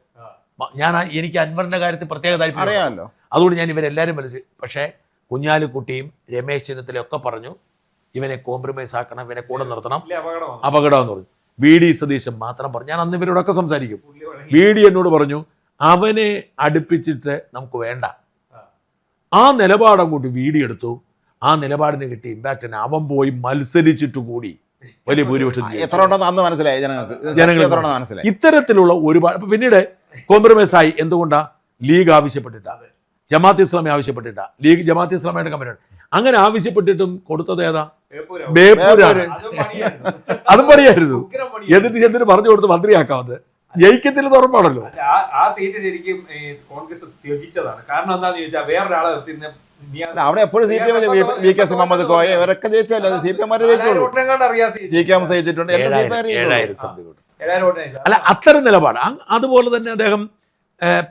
Speaker 1: എനിക്ക് അൻവറിന്റെ കാര്യത്തിൽ പ്രത്യേക താല്പര്യം, അതുകൊണ്ട് ഞാൻ ഇവരെല്ലാവരും മത്സരിച്ചു. പക്ഷേ കുഞ്ഞാലിക്കുട്ടിയും രമേശ് ചെന്നിത്തലയും ഒക്കെ പറഞ്ഞു ഇവനെ കോംപ്രമൈസ് ആക്കണം, ഇവനെ കൂടെ നിർത്തണം, അപകടം എന്ന് പറഞ്ഞു. VD സതീശൻ മാത്രം പറഞ്ഞു. ഞാൻ അന്ന് ഇവരോടൊക്കെ സംസാരിക്കും. VD എന്നോട് പറഞ്ഞു അവനെ അടുപ്പിച്ചിട്ട് നമുക്ക് വേണ്ട. ആ നിലപാട് അങ്ങോട്ട് VD എടുത്തു. ആ നിലപാടിന് കിട്ടിയ ഇമ്പാക്റ്റിന് അവൻ പോയി മത്സരിച്ചിട്ട് കൂടി വലിയ ഭൂരിപക്ഷം
Speaker 2: എത്ര ഉണ്ടെന്ന് അന്ന് മനസ്സിലായി ജനങ്ങൾക്ക്.
Speaker 1: ഇത്തരത്തിലുള്ള ഒരുപാട് പിന്നീട് കോംപ്രമൈസ് ആയി. എന്തുകൊണ്ടാ? ലീഗ് ആവശ്യപ്പെട്ടിട്ടാ, ജമാഅത്ത് ഇസ്ലാമി ആവശ്യപ്പെട്ടിട്ടാ, ലീഗ് ജമാഅത്ത് ഇസ്ലാമിയുടെ കമ്പനിയാണ്. അങ്ങനെ ആവശ്യപ്പെട്ടിട്ടും കൊടുത്തത് ഏതാ? ബേപ്പൂരാണ്. അതും പണിയായിരുന്നു. എന്നിട്ട് പറഞ്ഞു കൊടുത്ത് മന്ത്രിയാക്കാവുന്നത് ജയിക്കത്തില്ലെന്ന് ഉറപ്പാണല്ലോ.
Speaker 3: ആ സീറ്റ് ശരിക്കും കോൺഗ്രസ് ത്യജിച്ചതാണ്. കാരണം എന്താന്ന് ചോദിച്ചാൽ വേറൊരാളെ നിർത്തിയിരുന്ന
Speaker 2: അവിടെ എപ്പോഴും CPM VK മുഹമ്മദ് കോയ ഇവരൊക്കെ ജയിച്ചല്ലോ. CPM ജയിച്ചുള്ളൂ. GK ജയിച്ചിട്ടുണ്ട്.
Speaker 1: അല്ല, അത്തരം നിലപാട്. അതുപോലെ തന്നെ അദ്ദേഹം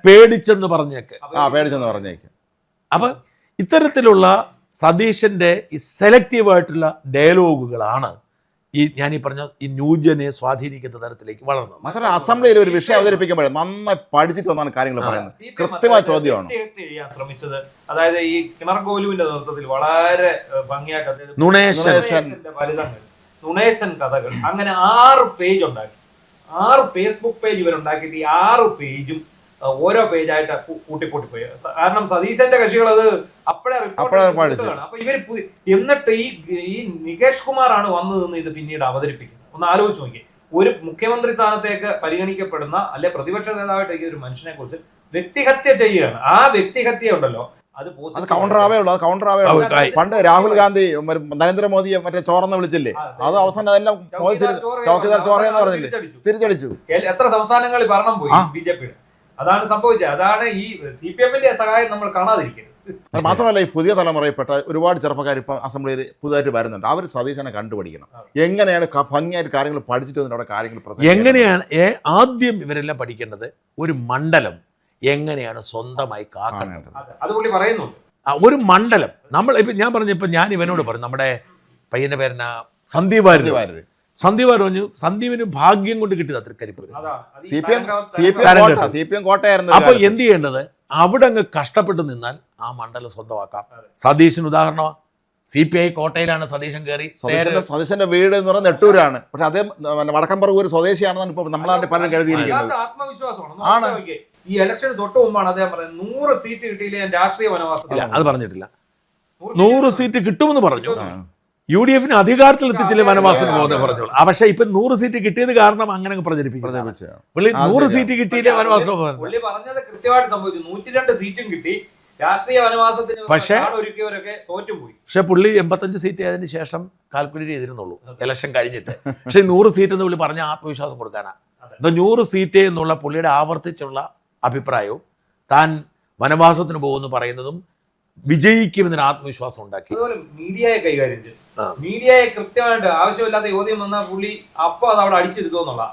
Speaker 1: പേടിച്ചെന്ന് പറഞ്ഞേക്ക്. അപ്പൊ ഇത്തരത്തിലുള്ള സതീശന്റെ ഈ സെലക്റ്റീവായിട്ടുള്ള ഡയലോഗുകളാണ് ഞാനീ പറഞ്ഞ ഈ ന്യൂജനെ സ്വാധീനിക്കുന്ന തരത്തിലേക്ക് വളർന്നത്.
Speaker 2: മാത്രമല്ല അസംബ്ലിയിൽ ഒരു വിഷയം അവതരിപ്പിക്കുമ്പോഴേ നന്നായി പഠിച്ചിട്ട് വന്നാണ് കാര്യങ്ങൾ പറയുന്നത്. കൃത്യമായ ചോദ്യമാണ്
Speaker 3: ചെയ്യാൻ ശ്രമിച്ചത്. അതായത് ഈ കിണർ ഗോലുവിന്റെ നേതൃത്വത്തിൽ വളരെ ഭംഗിയായിട്ട് നുണേശൻ കഥകൾ അങ്ങനെ 6 പേജ് ഉണ്ടാക്കി. 6 ഫേസ്ബുക്ക് പേജ് ഇവരുണ്ടാക്കിയിട്ട് ഈ 6 പേജും ഓരോ പേജായിട്ട് കൂട്ടിപ്പോയി. കാരണം സതീശന്റെ കക്ഷികൾ അത് അപ്പോഴേ അപ്പൊ ഇവര് എന്നിട്ട് ഈ നികേഷ് കുമാറാണ് വന്നതെന്ന് ഇത് പിന്നീട് അവതരിപ്പിക്കുന്നത്. ഒന്ന് ആലോചിച്ച് നോക്കി. ഒരു മുഖ്യമന്ത്രി സ്ഥാനത്തേക്ക് പരിഗണിക്കപ്പെടുന്ന അല്ലെ പ്രതിപക്ഷ നേതാവായിട്ട് ഒരു മനുഷ്യനെ കുറിച്ച് വ്യക്തിഹത്യ ചെയ്യുകയാണ്. ആ വ്യക്തിഹത്യ ഉണ്ടല്ലോ അത്
Speaker 2: കൗണ്ടർ ആവേ ഉള്ളൂ. പണ്ട് രാഹുൽ ഗാന്ധി നരേന്ദ്രമോദിയെ മറ്റേ ചോറന്ന് വിളിച്ചില്ലേ? അത് അവസാനം അതെല്ലാം ചൗക്കിദാർ ചോറയെന്ന് പറഞ്ഞില്ലേ? തിരിച്ചടിച്ചു.
Speaker 3: എത്ര സംസ്ഥാനങ്ങളിൽ ഭരണം പോയി BJP-യുടെ. അതാണ് സംഭവിച്ചത്. അതാണ് ഈ CPM-ന്റെ സഹായം നമ്മൾ കാണാതിരിക്കുന്നത്.
Speaker 2: അത് മാത്രമല്ല ഈ പുതിയ തലമുറയിൽപ്പെട്ട ഒരുപാട് ചെറുപ്പക്കാർ ഇപ്പൊ അസംബ്ലിയിൽ പുതുതായിട്ട് വരുന്നുണ്ട്. അവർ സതീശനെ കണ്ടുപിടിക്കണം. എങ്ങനെയാണ് ഭംഗിയായിട്ട് കാര്യങ്ങൾ പഠിച്ചിട്ട് അവിടെ കാര്യങ്ങൾ
Speaker 1: എങ്ങനെയാണ് ആദ്യം ഇവരെല്ലാം പഠിക്കേണ്ടത്? ഒരു മണ്ഡലം എങ്ങനെയാണ് സ്വന്തമായി കാക്കേണ്ടത്
Speaker 3: അത് പുള്ളി പറയുന്നുണ്ട്.
Speaker 1: ഒരു മണ്ഡലം നമ്മൾ ഇപ്പൊ ഞാൻ പറഞ്ഞപ്പോ ഞാൻ ഇവനോട് പറഞ്ഞു, നമ്മുടെ പയ്യന്റെ പേരെന്നാ സന്ദീപ് വാര്യർ പറഞ്ഞു സന്ദീപിന് ഭാഗ്യം കൊണ്ട് കിട്ടിയത് തൃക്കരിപ്പൂർ. അപ്പൊ എന്ത് ചെയ്യേണ്ടത്? അവിടെ അങ്ങ് കഷ്ടപ്പെട്ട് നിന്നാൽ ആ മണ്ഡലം സ്വന്തമാക്കാം. സതീശന് ഉദാഹരണമാണ്. CPI കോട്ടയിലാണ് സതീശൻ കയറി.
Speaker 2: സതീശന്റെ വീട് എന്ന് പറയുന്നത് നെട്ടൂരാണ്. പക്ഷെ അതേ വടക്കംപറവൂർ സ്വദേശിയാണെന്നാണ് ഇപ്പൊ നമ്മളാണ്ട് പലരും കരുതിയിരിക്കുന്നത്.
Speaker 3: ആത്മവിശ്വാസമാണ്. ഈ ഇലക്ഷന് തൊട്ട് മുമ്പാണ് അദ്ദേഹം പറയുന്നത് 100 സീറ്റ് കിട്ടിയില്ല രാഷ്ട്രീയ വനവാസത്തിൽ.
Speaker 1: അത് പറഞ്ഞിട്ടില്ല. 100 സീറ്റ് കിട്ടുമെന്ന് പറഞ്ഞു. UDF-ന് അധികാരത്തിൽ എത്തിച്ചില്ല വനവാസത്തിന് പോകുന്നത് പറഞ്ഞോളൂ. പക്ഷെ ഇപ്പൊ 100 സീറ്റ് കിട്ടിയത് കാരണം അങ്ങനെ പ്രചരിപ്പിക്കും. 100 സീറ്റ് കിട്ടിയില്ലേ വനവാസത്തിന്
Speaker 3: പറഞ്ഞത് കൃത്യമായിട്ട് സംഭവിച്ചു. 102 സീറ്റും കിട്ടി. രാഷ്ട്രീയ വനവാസത്തിന്
Speaker 1: പക്ഷേ
Speaker 3: തോറ്റുപോയി.
Speaker 1: പക്ഷെ പുള്ളി 85 സീറ്റ് ആയതിനു ശേഷം കാൽക്കുലേറ്റ് ചെയ്തിരുന്നുള്ളൂ ഇലക്ഷൻ കഴിഞ്ഞിട്ട്. പക്ഷെ 100 സീറ്റ് എന്ന് പുള്ളി പറഞ്ഞ ആത്മവിശ്വാസം കൊടുക്കാനാ. 100 സീറ്റ് എന്നുള്ള പുള്ളിയുടെ ആവർത്തിച്ചുള്ള അഭിപ്രായവും താൻ വനവാസത്തിന് പോകുമെന്ന് പറയുന്നതും വിജയിക്കുമെന്നൊരു ആത്മവിശ്വാസം ഉണ്ടാക്കി.
Speaker 3: അതുപോലെ മീഡിയയെ കൈകാര്യം ചെയ്തു. മീഡിയയെ കൃത്യമായിട്ട് ആവശ്യമില്ലാത്ത ചോദ്യം വന്നാൽ പുള്ളി അപ്പൊ അത് അവിടെ അടിച്ചിരുത്തോന്നുള്ള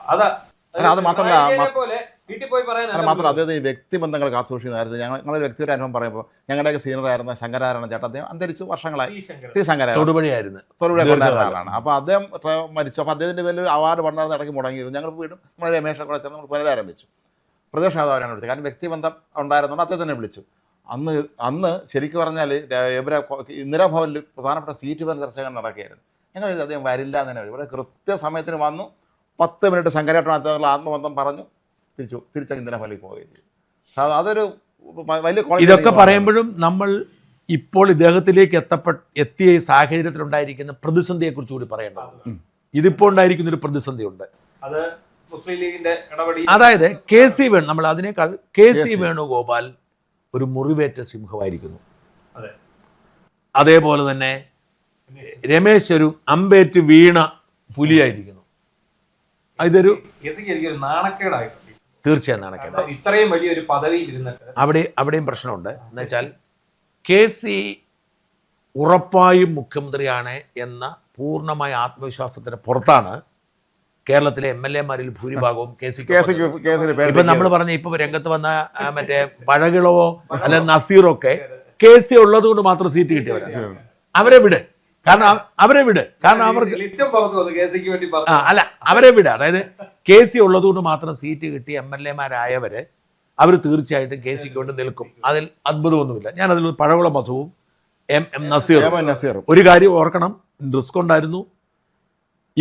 Speaker 2: അത് മാത്രമല്ല
Speaker 3: പോലെ വീട്ടിൽ പോയി പറയാൻ
Speaker 2: മാത്രമല്ല അദ്ദേഹം ഈ വ്യക്തിബന്ധങ്ങൾ കാത്തുസൂക്ഷിക്കുന്നതായിരുന്നു. ഞങ്ങളുടെ വ്യക്തിയുടെ അനുഭവം പറയുമ്പോൾ ഞങ്ങളുടെയൊക്കെ സീനിയറായിരുന്ന ശങ്കരാരായണ ചേട്ടൻ അദ്ദേഹം അന്തരിച്ചു വർഷങ്ങളായി. ശ്രീ ശങ്കരാരായണ തൊടുപുഴ ആളാണ്. അപ്പോൾ അദ്ദേഹം മരിച്ചു. അപ്പോൾ അദ്ദേഹത്തിൻ്റെ പേരിൽ അവാർഡ് പണ്ടാർന്ന് ഇടയ്ക്ക് മുടങ്ങിയിരുന്നു. ഞങ്ങൾ വീണ്ടും നമ്മൾ രമേശെ കൂടെ ചേർന്ന് നമ്മൾ പുനരാരംഭിച്ചു. പ്രതിപക്ഷ നേതാവിനാണ് വിളിച്ചത്. കാരണം വ്യക്തിബന്ധം ഉണ്ടായിരുന്നുകൊണ്ട് അദ്ദേഹത്തിനെ വിളിച്ചു. അന്ന് ശരിക്കും പറഞ്ഞാൽ ഇന്ദിരാഭവനിൽ പ്രധാനപ്പെട്ട സീറ്റ് വരുന്ന ചർച്ചകൾ നടക്കുകയായിരുന്നു. ഞങ്ങൾ അദ്ദേഹം വരില്ല എന്ന് തന്നെ ഇവിടെ കൃത്യസമയത്തിന് വന്നു. 10 മിനിറ്റ് ശങ്കരാട്ടനുള്ള ആത്മബന്ധം പറഞ്ഞു തിരിച്ച ഇന്ദിരാഭവനിലേക്ക് പോവുകയും ചെയ്തു. അതൊരു വലിയ
Speaker 1: ഇതൊക്കെ പറയുമ്പോഴും നമ്മൾ ഇപ്പോൾ ഇദ്ദേഹത്തിലേക്ക് എത്തിയ ഈ സാഹചര്യത്തിലുണ്ടായിരിക്കുന്ന പ്രതിസന്ധിയെക്കുറിച്ച് കൂടി പറയേണ്ടത്. ഇതിപ്പോൾ ഉണ്ടായിരിക്കുന്ന ഒരു പ്രതിസന്ധി ഉണ്ട്.
Speaker 3: അത് മുസ്ലിം ലീഗിന്റെ നടപടി.
Speaker 1: അതായത് KC വേണു, നമ്മൾ അതിനേക്കാൾ KC വേണുഗോപാൽ ഒരു മുറിവേറ്റ സിംഹമായിരിക്കുന്നു. അതേപോലെ തന്നെ രമേശ് ഒരു അമ്പേറ്റ് വീണ പുലിയായിരിക്കുന്നു. ഇതൊരു
Speaker 3: നാണക്കേടായിട്ടുണ്ട്.
Speaker 1: തീർച്ചയായും നാണക്കേടായി.
Speaker 3: ഇത്രയും വലിയൊരു പദവിയിൽ ഇരുന്നിട്ട്
Speaker 1: അവിടെയും പ്രശ്നമുണ്ട്. എന്ന് വെച്ചാൽ KC ഉറപ്പായും മുഖ്യമന്ത്രിയാണ് എന്ന പൂർണ്ണമായ ആത്മവിശ്വാസത്തിന് പുറത്താണ് കേരളത്തിലെ MLA-മാരിൽ ഭൂരിഭാഗവും KC. ഇപ്പൊ നമ്മൾ പറഞ്ഞ ഇപ്പൊ രംഗത്ത് വന്ന മറ്റേ പഴകിളവോ അല്ലെ നസീറോ ഒക്കെ KC ഉള്ളത് കൊണ്ട് മാത്രം സീറ്റ് കിട്ടിയവരാണ്. അവരെ വിട്, കാരണം അവർക്ക് അല്ല അവരെ വിട്. അതായത് KC ഉള്ളത് കൊണ്ട് മാത്രം സീറ്റ് കിട്ടി MLA-മാരായവര് അവർ തീർച്ചയായിട്ടും KC-ക്ക് വേണ്ടി നിൽക്കും. അതിൽ അത്ഭുതമൊന്നുമില്ല. ഞാൻ അതിൽ പഴകുളം മധുവും M നസീറും ഒരു കാര്യം ഓർക്കണം, റിസ്ക് ഉണ്ടായിരുന്നു.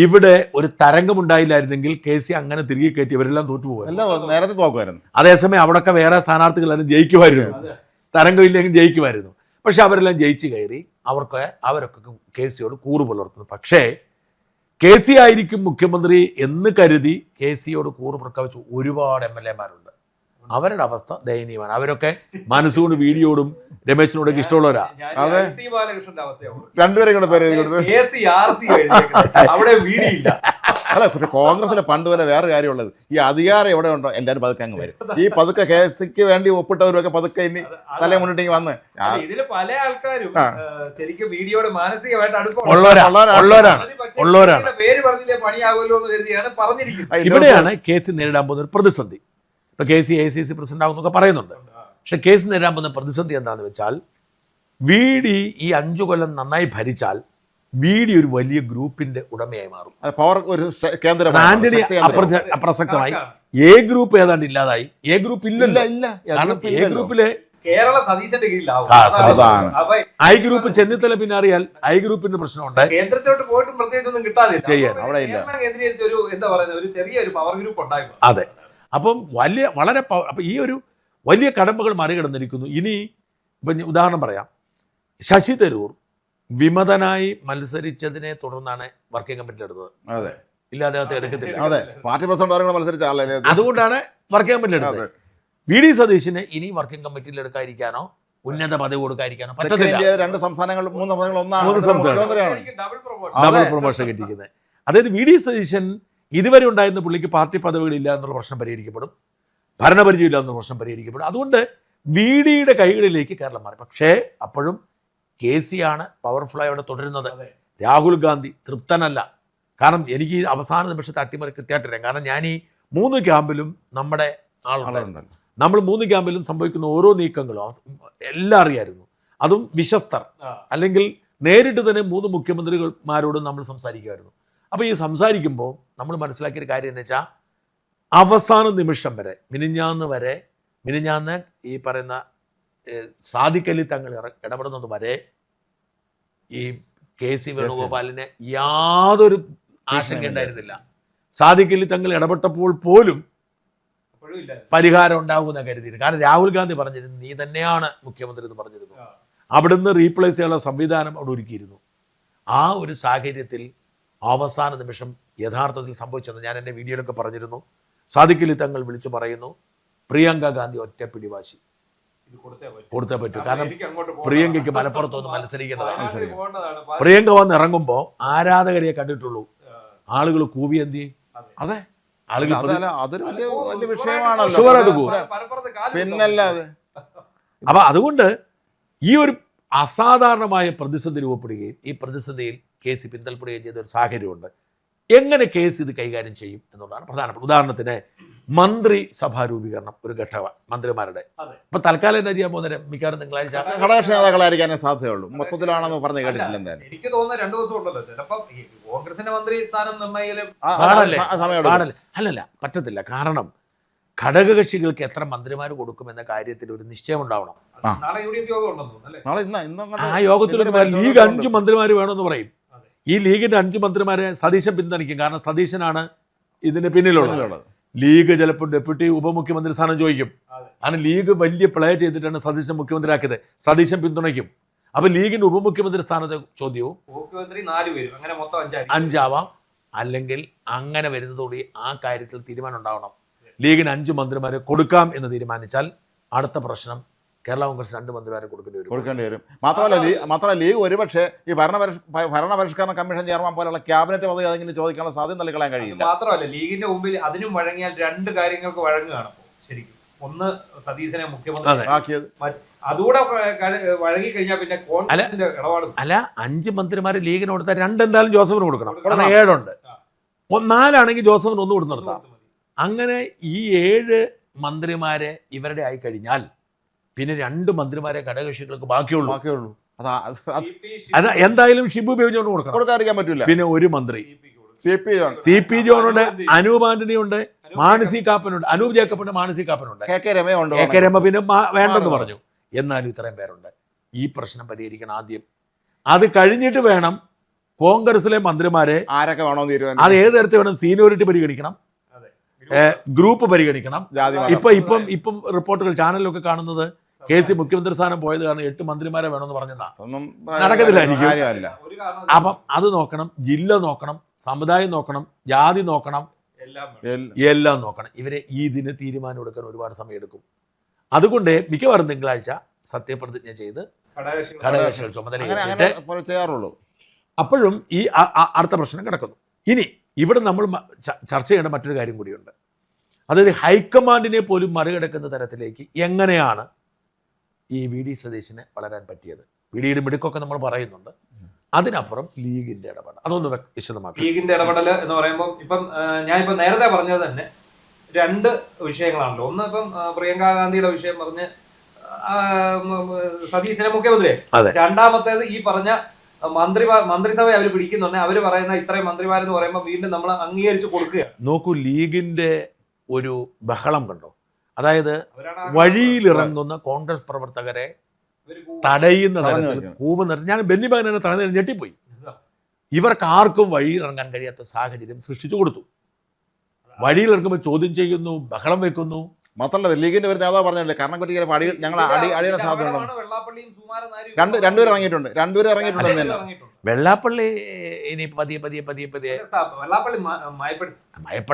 Speaker 1: ഇവിടെ ഒരു തരംഗമുണ്ടായില്ലായിരുന്നെങ്കിൽ KC അങ്ങനെ തിരികെ കയറ്റി ഇവരെല്ലാം തോറ്റുപോകും.
Speaker 2: എല്ലാം നേരത്തെ തോക്കുമായിരുന്നു.
Speaker 1: അതേസമയം അവിടെയൊക്കെ വേറെ സ്ഥാനാർത്ഥികളാരും ജയിക്കുമായിരുന്നു, തരംഗമില്ലെങ്കിൽ ജയിക്കുമായിരുന്നു. പക്ഷെ അവരെല്ലാം ജയിച്ചു കയറി. അവരൊക്കെ KCയോട് കൂറ് പുലർത്തുന്നു. പക്ഷേ KC ആയിരിക്കും മുഖ്യമന്ത്രി എന്ന് കരുതി KCയോട് കൂറ് പ്രഖ്യാപിച്ചു ഒരുപാട് MLA-മാരുണ്ട്. അവരുടെ അവസ്ഥ ദയനീയമാണ്. അവരൊക്കെ മനസ്സുകൊണ്ട് വീഡിയോടും രമേശിനോടൊക്കെ ഇഷ്ടമുള്ളവരാ.
Speaker 2: അതെ,
Speaker 3: ബാലകൃഷ്ണന്റെ അവസ്ഥയാണ്.
Speaker 2: രണ്ടുപേരും കൂടെ പേര് എഴുതി കൊടുത്ത്
Speaker 3: അവിടെ വീടിയില്ല.
Speaker 2: അല്ല, പക്ഷെ കോൺഗ്രസിലെ പണ്ട് വരെ വേറെ കാര്യമുള്ളത്, ഈ അധികാരം എവിടെ ഉണ്ടോ എല്ലാവരും പതുക്കെ അങ്ങ് വരും. ഈ പതുക്കെ KCക്ക് വേണ്ടി ഒപ്പിട്ടവരൊക്കെ പതുക്കെ ഇനി തലേ മുന്നിട്ടേക്ക് വന്ന്
Speaker 3: ഇതില് പല ആൾക്കാരും ശരിക്കും വീഡിയോട് മാനസികമായിട്ട്
Speaker 1: ഉള്ളവരാണ്.
Speaker 3: പേര് പറഞ്ഞില്ലേ പണിയാകുമല്ലോ എന്ന് കരുതിയാണ് പറഞ്ഞിരിക്കുന്നത്.
Speaker 1: ഇവിടെയാണ് KC നേരിടാൻ പോകുന്ന ഒരു പ്രതിസന്ധി. ഇപ്പൊ KC ACC പ്രസിഡന്റ് ആകുന്നൊക്കെ പറയുന്നുണ്ട്. പക്ഷെ KC നേരിടാൻ പോകുന്ന പ്രതിസന്ധി എന്താണെന്ന് വെച്ചാൽ, VD ഈ 5 കൊല്ലം നന്നായി ഭരിച്ചാൽ VD ഒരു വലിയ ഗ്രൂപ്പിന്റെ ഉടമയായി മാറും.
Speaker 2: പവർ ഒരു കേന്ദ്രം,
Speaker 1: ആന്റണി അപ്രസക്തമായി. A ഗ്രൂപ്പ് ഏതാണ്ട് ഇല്ലാതായി. A ഗ്രൂപ്പ് ഇല്ല. കാരണം A ഗ്രൂപ്പിലെ
Speaker 3: കേരള സതീശന്റെ കീഴിലാവും.
Speaker 1: I ഗ്രൂപ്പ് ചെന്നിത്തല പിന്നെ അറിയാൽ I ഗ്രൂപ്പിന്റെ പ്രശ്നമുണ്ട്.
Speaker 3: കേന്ദ്രത്തോട്ട് പോയിട്ടും പ്രത്യേകിച്ച് ഒന്നും കിട്ടാതെ
Speaker 1: ചെയ്യാൻ
Speaker 2: അവിടെ ഇല്ല.
Speaker 3: കേന്ദ്രീകരിച്ച ഒരു എന്താ പറയുന്നത് ഒരു ചെറിയൊരു പവർ ഗ്രൂപ്പ് ഉണ്ടായിരുന്നു.
Speaker 1: അതെ. അപ്പം അപ്പം ഈ ഒരു വലിയ കടമ്പകൾ മറികടന്നിരിക്കുന്നു. ഇനി ഇപ്പം ഉദാഹരണം പറയാം, ശശി തരൂർ വിമതനായി മത്സരിച്ചതിനെ തുടർന്നാണ് വർക്കിംഗ് കമ്മിറ്റിയിൽ എടുത്തത്.
Speaker 2: അതെ,
Speaker 1: ഇല്ല അദ്ദേഹത്തെ എടുക്കത്തില്ല.
Speaker 2: അതെ, പാർട്ടി പ്രസിഡന്റ് മത്സരിച്ച ആളല്ലേ,
Speaker 1: അതുകൊണ്ടാണ് വർക്കിംഗ് കമ്മിറ്റിയിൽ എടുത്തത്. VD സതീശിനെ ഇനി വർക്കിംഗ് കമ്മിറ്റിയിൽ എടുക്കാതിരിക്കാനോ ഉന്നത പദവി കൊടുക്കാതിരിക്കാനോ പറ്റത്തില്ല.
Speaker 2: 2 സംസ്ഥാനങ്ങൾ 3 സംസ്ഥാനങ്ങൾ ഒന്നാണ്
Speaker 1: ഡബിൾ പ്രൊമോഷൻ കിട്ടിയിരിക്കുന്നത്. അതായത് VD സതീശൻ ഇതുവരെ ഉണ്ടായിരുന്ന പുള്ളിക്ക് പാർട്ടി പദവികളില്ല എന്നുള്ള പ്രശ്നം പരിഹരിക്കപ്പെടും, ഭരണപരിചയമില്ല എന്നുള്ള പ്രശ്നം പരിഹരിക്കപ്പെടും. അതുകൊണ്ട് VDയുടെ കൈകളിലേക്ക് കേരളം മാറി. പക്ഷേ അപ്പോഴും KC ആണ് പവർഫുള്ളായി അവിടെ തുടരുന്നത്. രാഹുൽ ഗാന്ധി തൃപ്തനല്ല. കാരണം എനിക്ക് അവസാന നിമിഷത്തെ അട്ടിമറി കൃത്യമായിട്ട് അറിയാം. കാരണം ഞാൻ ഈ 3 ക്യാമ്പിലും നമ്മുടെ ആളുകളുണ്ട്. നമ്മൾ 3 ക്യാമ്പിലും സംഭവിക്കുന്ന ഓരോ നീക്കങ്ങളും എല്ലാം അറിയായിരുന്നു. അതും വിശ്വസ്തർ, അല്ലെങ്കിൽ നേരിട്ട് തന്നെ 3 മുഖ്യമന്ത്രിമാരോടും നമ്മൾ സംസാരിക്കുമായിരുന്നു. അപ്പോൾ ഈ സംസാരിക്കുമ്പോൾ നമ്മൾ മനസ്സിലാക്കിയൊരു കാര്യം എന്ന് വെച്ചാൽ, അവസാന നിമിഷം വരെ മിനിഞ്ഞാന്ന് ഈ പറയുന്ന സാദിഖ് അലി തങ്ങൾ ഇടപെടുന്നത് വരെ ഈ KC വേണുഗോപാലിന് യാതൊരു ആശങ്ക ഉണ്ടായിരുന്നില്ല. സാദിഖ് അലി തങ്ങൾ ഇടപെട്ടപ്പോൾ പോലും പരിഹാരം ഉണ്ടാകുമെന്ന് കരുതിയിരുന്നു. കാരണം രാഹുൽ ഗാന്ധി പറഞ്ഞിരുന്നു നീ തന്നെയാണ് മുഖ്യമന്ത്രി എന്ന് പറഞ്ഞിരുന്നു. അവിടുന്ന് റീപ്ലേസ് ചെയ്യാനുള്ള സംവിധാനം അവിടെ ഒരുക്കിയിരുന്നു. ആ ഒരു സാഹചര്യത്തിൽ അവസാന നിമിഷം യഥാർത്ഥത്തിൽ സംഭവിച്ചത് ഞാൻ എൻ്റെ വീഡിയോയിലൊക്കെ പറഞ്ഞിരുന്നു. സാദിഖ് അലി തങ്ങൾ വിളിച്ചു പറയുന്നു, പ്രിയങ്ക ഗാന്ധി ഒറ്റ പിടിവാശി കൊടുത്തേ പറ്റൂ. കാരണം പ്രിയങ്കയ്ക്ക് മലപ്പുറത്തൊന്ന് മത്സരിക്കേണ്ടതാണ്. പ്രിയങ്ക വന്ന് ഇറങ്ങുമ്പോൾ ആരാധകരെ കണ്ടിട്ടുള്ളൂ. ആളുകൾ കൂവി എന്തി.
Speaker 2: അതെ,
Speaker 1: ആളുകൾ
Speaker 2: അതൊരു വലിയ വിഷയമാണല്ലോ. പിന്നല്ലാതെ.
Speaker 1: അപ്പൊ അതുകൊണ്ട് ഈ ഒരു അസാധാരണമായ പ്രതിസന്ധി രൂപപ്പെടുകയും ഈ പ്രതിസന്ധിയിൽ KC പിന്തൽപ്പെടുകയും ചെയ്ത ഒരു സാഹചര്യമുണ്ട്. എങ്ങനെ KC ഇത് കൈകാര്യം ചെയ്യും എന്നുള്ളതാണ് പ്രധാനപ്പെട്ട. ഉദാഹരണത്തിന് മന്ത്രിസഭാ രൂപീകരണം ഒരു ഘട്ടമാണ് മന്ത്രിമാരുടെ. ഇപ്പൊ തൽക്കാലം എന്താ ചെയ്യാൻ പോകുന്നത്? മിക്കവാറും തിങ്കളാഴ്ച
Speaker 2: ഘടകകക്ഷി നേതാക്കളായിരിക്കാനേ സാധ്യതയുള്ളൂ. മൊത്തത്തിലാണെന്ന് പറഞ്ഞു കേട്ടിട്ടില്ല. എന്തായാലും
Speaker 3: എനിക്ക് തോന്നുന്ന 2 ദിവസം ഉണ്ടല്ലോ ചിലപ്പോൾ കോൺഗ്രസിന്റെ മന്ത്രി സ്ഥാനം നിർണ്ണയിലും
Speaker 1: അല്ലല്ല പറ്റത്തില്ല. കാരണം ഘടകകക്ഷികൾക്ക് എത്ര മന്ത്രിമാർ കൊടുക്കുമെന്ന കാര്യത്തിൽ ഒരു നിശ്ചയം ഉണ്ടാവണം. ആ യോഗത്തിൽ ലീഗ് 5 മന്ത്രിമാർ വേണമെന്ന് പറയും. ഈ ലീഗിന്റെ 5 മന്ത്രിമാരെ സതീശൻ പിന്തുണയ്ക്കും. കാരണം സതീശനാണ് ഇതിന് പിന്നിലുള്ളത്. ലീഗ് ചിലപ്പോൾ ഡെപ്യൂട്ടി ഉപമുഖ്യമന്ത്രി സ്ഥാനം ചോദിക്കും. അങ്ങനെ ലീഗ് വലിയ പ്ലേ ചെയ്തിട്ടാണ് സതീശൻ മുഖ്യമന്ത്രിയാക്കിയത്. സതീശൻ പിന്തുണയ്ക്കും. അപ്പൊ ലീഗിന്റെ ഉപമുഖ്യമന്ത്രി സ്ഥാനത്തെ ചോദ്യവും 5 ആവാം. അല്ലെങ്കിൽ അങ്ങനെ വരുന്നതോടെ ആ കാര്യത്തിൽ തീരുമാനം ഉണ്ടാവണം. ലീഗിന് 5 മന്ത്രിമാരെ കൊടുക്കാം എന്ന് തീരുമാനിച്ചാൽ അടുത്ത പ്രശ്നം കേരള കോൺഗ്രസ് 2 മന്ത്രിമാരെ കൊടുക്കേണ്ടി വരും.
Speaker 2: മാത്രമല്ല ലീഗ് ഒരുപക്ഷെ ഈ ഭരണപരിഷ്കരണ കമ്മീഷൻ ചെയർമാൻ പോലുള്ള ക്യാബിനറ്റ് പദവി അതെങ്കിലും ചോദിക്കാനുള്ള സാധ്യത നൽകാൻ കഴിയില്ല.
Speaker 3: മാത്രമല്ല ലീഗിന്റെ മുമ്പിൽ അതിനും വഴങ്ങിയാൽ 2 കാര്യങ്ങൾക്ക് വഴങ്ങുകയാണ് ശരിക്കും. ഒന്ന് സതീശനെ മുഖ്യമന്ത്രി, അതുകൂടെ വഴങ്ങി കഴിഞ്ഞാൽ പിന്നെ കോൺഗ്രസിന്റെ ഇടപാട്.
Speaker 1: അല്ല 5 മന്ത്രിമാര് ലീഗിന് കൊടുത്താൽ 2 എന്തായാലും ജോസഫിന് കൊടുക്കണം. 7 ഉണ്ട്. 4 ആണെങ്കിൽ ജോസഫിന് 1 കൊടുത്ത് നിർത്താം. അങ്ങനെ ഈ 7 മന്ത്രിമാരെ ഇവരുടെ ആയി കഴിഞ്ഞാൽ പിന്നെ 2 മന്ത്രിമാരെ ഘടകകക്ഷികൾക്ക് ബാക്കിയുള്ളൂ. അത് എന്തായാലും ഷിബു ബേബി ജോൺ
Speaker 2: കൊടുക്കാതിരിക്കാൻ പറ്റില്ല.
Speaker 1: പിന്നെ 1 മന്ത്രി CP ജോണുണ്ട്, അനൂപ് ആന്റണി ഉണ്ട്, മാനസി കാപ്പനുണ്ട്, അനൂപ് ജേക്കബുണ്ട്, മാനസി കാപ്പനുണ്ട്, KK രമ പിന്നെ വേണ്ടെന്ന് പറഞ്ഞു. എന്നാലും ഇത്രയും പേരുണ്ട്. ഈ പ്രശ്നം പരിഹരിക്കണം ആദ്യം. അത് കഴിഞ്ഞിട്ട് വേണം കോൺഗ്രസിലെ മന്ത്രിമാരെ
Speaker 2: ആരൊക്കെ വേണോ
Speaker 1: അത്
Speaker 2: തീരുമാനം,
Speaker 1: ഏത് തരത്തിൽ വേണം, സീനിയോറിറ്റി പരിഗണിക്കണം, ഗ്രൂപ്പ് പരിഗണിക്കണം.
Speaker 2: ജാതി
Speaker 1: ഇപ്പം റിപ്പോർട്ടുകൾ ചാനലിലൊക്കെ കാണുന്നത് KC മുഖ്യമന്ത്രി സ്ഥാനം പോയത് കാരണം 8 മന്ത്രിമാരെ വേണമെന്ന് പറഞ്ഞതാ.
Speaker 2: ഒന്നും
Speaker 1: നടക്കത്തില്ലായിരിക്കും.
Speaker 2: കാര്യമല്ല.
Speaker 1: അപ്പം അത് നോക്കണം, ജില്ല നോക്കണം, സമുദായം നോക്കണം, ജാതി നോക്കണം, എല്ലാം നോക്കണം. ഇവരെ ഈ ഇതിന് തീരുമാനം എടുക്കാൻ ഒരുപാട് സമയം എടുക്കും. അതുകൊണ്ട് മിക്കവാറും തിങ്കളാഴ്ച സത്യപ്രതിജ്ഞ ചെയ്ത് ഘടകകക്ഷികൾ ചുമതല
Speaker 2: അങ്ങനെ ചെയ്യാറുള്ളൂ.
Speaker 1: അപ്പോഴും ഈ അടുത്ത പ്രശ്നം കിടക്കുന്നു. ഇനി ഇവിടെ നമ്മൾ ചർച്ച ചെയ്യേണ്ട മറ്റൊരു കാര്യം കൂടിയുണ്ട്. അതായത് ഹൈക്കമാൻഡിനെ പോലും മറികടക്കുന്ന തരത്തിലേക്ക് എങ്ങനെയാണ് ഈ VD സതീശന് വളരാൻ പറ്റിയത്? VDയുടെ മിടുക്കൊക്കെ നമ്മൾ പറയുന്നുണ്ട്. അതിനപ്പുറം ലീഗിന്റെ ഇടപെടൽ, അതൊന്ന് വിശദമാക്കാം.
Speaker 3: ലീഗിന്റെ ഇടപെടൽ എന്ന് പറയുമ്പോൾ ഇപ്പം ഞാനിപ്പോ നേരത്തെ പറഞ്ഞത് തന്നെ 2 വിഷയങ്ങളാണല്ലോ. ഒന്ന് ഇപ്പം പ്രിയങ്ക ഗാന്ധിയുടെ വിഷയം പറഞ്ഞ് സതീശനെ മുഖ്യമന്ത്രി. രണ്ടാമത്തേത് ഈ പറഞ്ഞ മന്ത്രിസഭ അവർ പിടിക്കുന്നുണ്ട്. അവര് പറയുന്ന ഇത്രയും മന്ത്രിമാരെന്ന് പറയുമ്പോൾ വീണ്ടും നമ്മൾ അംഗീകരിച്ചു കൊടുക്കുക.
Speaker 1: നോക്കൂ, ലീഗിന്റെ ഒരു ബഹളം കണ്ടോ? അതായത് വഴിയിലിറങ്ങുന്ന കോൺഗ്രസ് പ്രവർത്തകരെ തടയുന്ന തരത്തിൽ കൂവ് നിർത്തി. ഞാൻ ബെന്നി ബഹനാനെ തടഞ്ഞ ഞെട്ടിപ്പോയി. ഇവർക്ക് ആർക്കും വഴിയിലിറങ്ങാൻ കഴിയാത്ത സാഹചര്യം സൃഷ്ടിച്ചു കൊടുത്തു. വഴിയിലിറങ്ങുമ്പോൾ ചോദ്യം ചെയ്യുന്നു, ബഹളം വെക്കുന്നു.
Speaker 2: മാത്രമല്ല ലീഗിന്റെ ഒരു നേതാവ് പറഞ്ഞില്ലേ, കർണക്കുറ്റിയിലെ അടി ഞങ്ങൾ അടിയുടെ സാധ്യത രണ്ടുപേരും ഇറങ്ങിയിട്ടുണ്ട്.
Speaker 1: വെള്ളാപ്പള്ളി ഇനി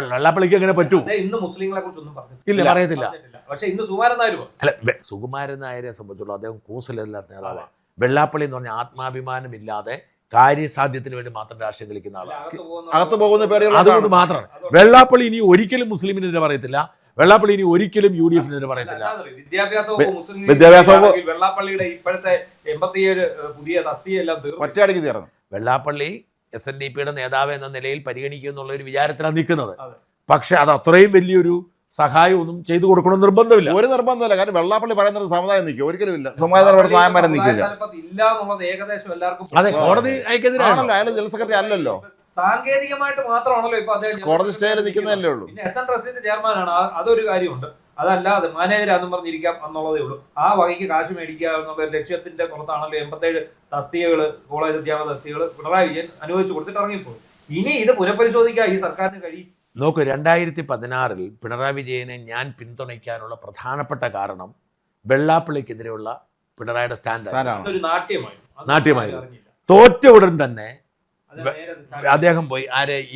Speaker 1: വെള്ളാപ്പള്ളിക്ക് എങ്ങനെ പറ്റൂ?
Speaker 3: ഇന്ന് മുസ്ലിങ്ങളെ കുറിച്ചൊന്നും പറഞ്ഞില്ല.
Speaker 1: ഇല്ല, പറയത്തില്ല.
Speaker 3: പക്ഷെ ഇന്ന് സുകുമാരൻ നായർ
Speaker 1: അല്ല, സുകുമാരൻ നായരെ സംബന്ധിച്ചുള്ള അദ്ദേഹം കൂസലില്ലാത്ത നേതാവാണ്. വെള്ളാപ്പള്ളി എന്ന് പറഞ്ഞാൽ ആത്മാഭിമാനമില്ലാതെ കാര്യസാധ്യത്തിന് വേണ്ടി മാത്രം രാഷ്ട്രീയം കളിക്കുന്ന ആളാണ്.
Speaker 2: അകത്ത് പോകുന്ന പേടികൾ
Speaker 1: അതുകൊണ്ട് മാത്രമാണ് വെള്ളാപ്പള്ളി ഇനി ഒരിക്കലും മുസ്ലിമിനെതിരെ പറയത്തില്ല. വെള്ളാപ്പള്ളി ഇനി ഒരിക്കലും UDF-നെതിരെ പറയത്തില്ല.
Speaker 2: വിദ്യാഭ്യാസവും
Speaker 3: വെള്ളാപ്പള്ളിയുടെ ഇപ്പോഴത്തെ 87 പുതിയ തസ്തികയെല്ലാം
Speaker 2: ഒറ്റയടിക്ക് തീർന്നു.
Speaker 1: വെള്ളാപ്പള്ളി SNDP-യുടെ നേതാവ് എന്ന നിലയിൽ പരിഗണിക്കുക എന്നുള്ള ഒരു വിചാരത്തിലാണ് നിൽക്കുന്നത്. പക്ഷെ അത് അത്രയും വലിയൊരു സഹായം ഒന്നും ചെയ്തു കൊടുക്കണമെന്ന് നിർബന്ധമില്ല.
Speaker 2: ഒരു നിർബന്ധമില്ല. കാരണം വെള്ളാപ്പള്ളി പറയുന്നത് സമുദായം നിൽക്കും, ഒരിക്കലും ഇല്ല. സമുദായം നിൽക്കില്ല.
Speaker 1: അതെ, കോടതി
Speaker 2: അയക്കെതിരാണല്ലോ. അയാൾ ജനറൽ സെക്രട്ടറി അല്ലല്ലോ,
Speaker 3: സാങ്കേതികമായിട്ട് മാത്രമാണല്ലോ ഇപ്പൊ അദ്ദേഹം
Speaker 2: കോടതി സ്റ്റേയിൽ നിൽക്കുന്നതല്ലേ ഉള്ളൂ.
Speaker 3: പിന്നെ SN ട്രസ്റ്റിന്റെ ചെയർമാനാണ്. അതൊരു കാര്യമുണ്ട്. അതല്ലാതെ മാനേജരാന്നും പറഞ്ഞിരിക്കാം എന്നുള്ളതേ ഉള്ളൂ. ആ വകയ്ക്ക് കാശ് മേടിക്കുക എന്നുള്ള ഒരു ലക്ഷ്യത്തിന്റെ പുറത്താണല്ലോ 87 തസ്തികകള്, കോളേജ് അധ്യാപക തസ്തികകള് പിണറായി വിജയൻ അനുവദിച്ചു കൊടുത്തിട്ട് ഇറങ്ങിപ്പോയി. ഇനി ഇത് പുനഃപരിശോധിക്കാൻ ഈ സർക്കാരിന് കഴിയും.
Speaker 1: നോക്കൂ, 2016 പിണറായി വിജയനെ ഞാൻ പിന്തുണയ്ക്കാനുള്ള പ്രധാനപ്പെട്ട കാരണം വെള്ളാപ്പള്ളിക്കെതിരെയുള്ള പിണറായിയുടെ സ്റ്റാൻഡ് നാട്യമായിരുന്നു. തോറ്റ ഉടൻ തന്നെ അദ്ദേഹം പോയി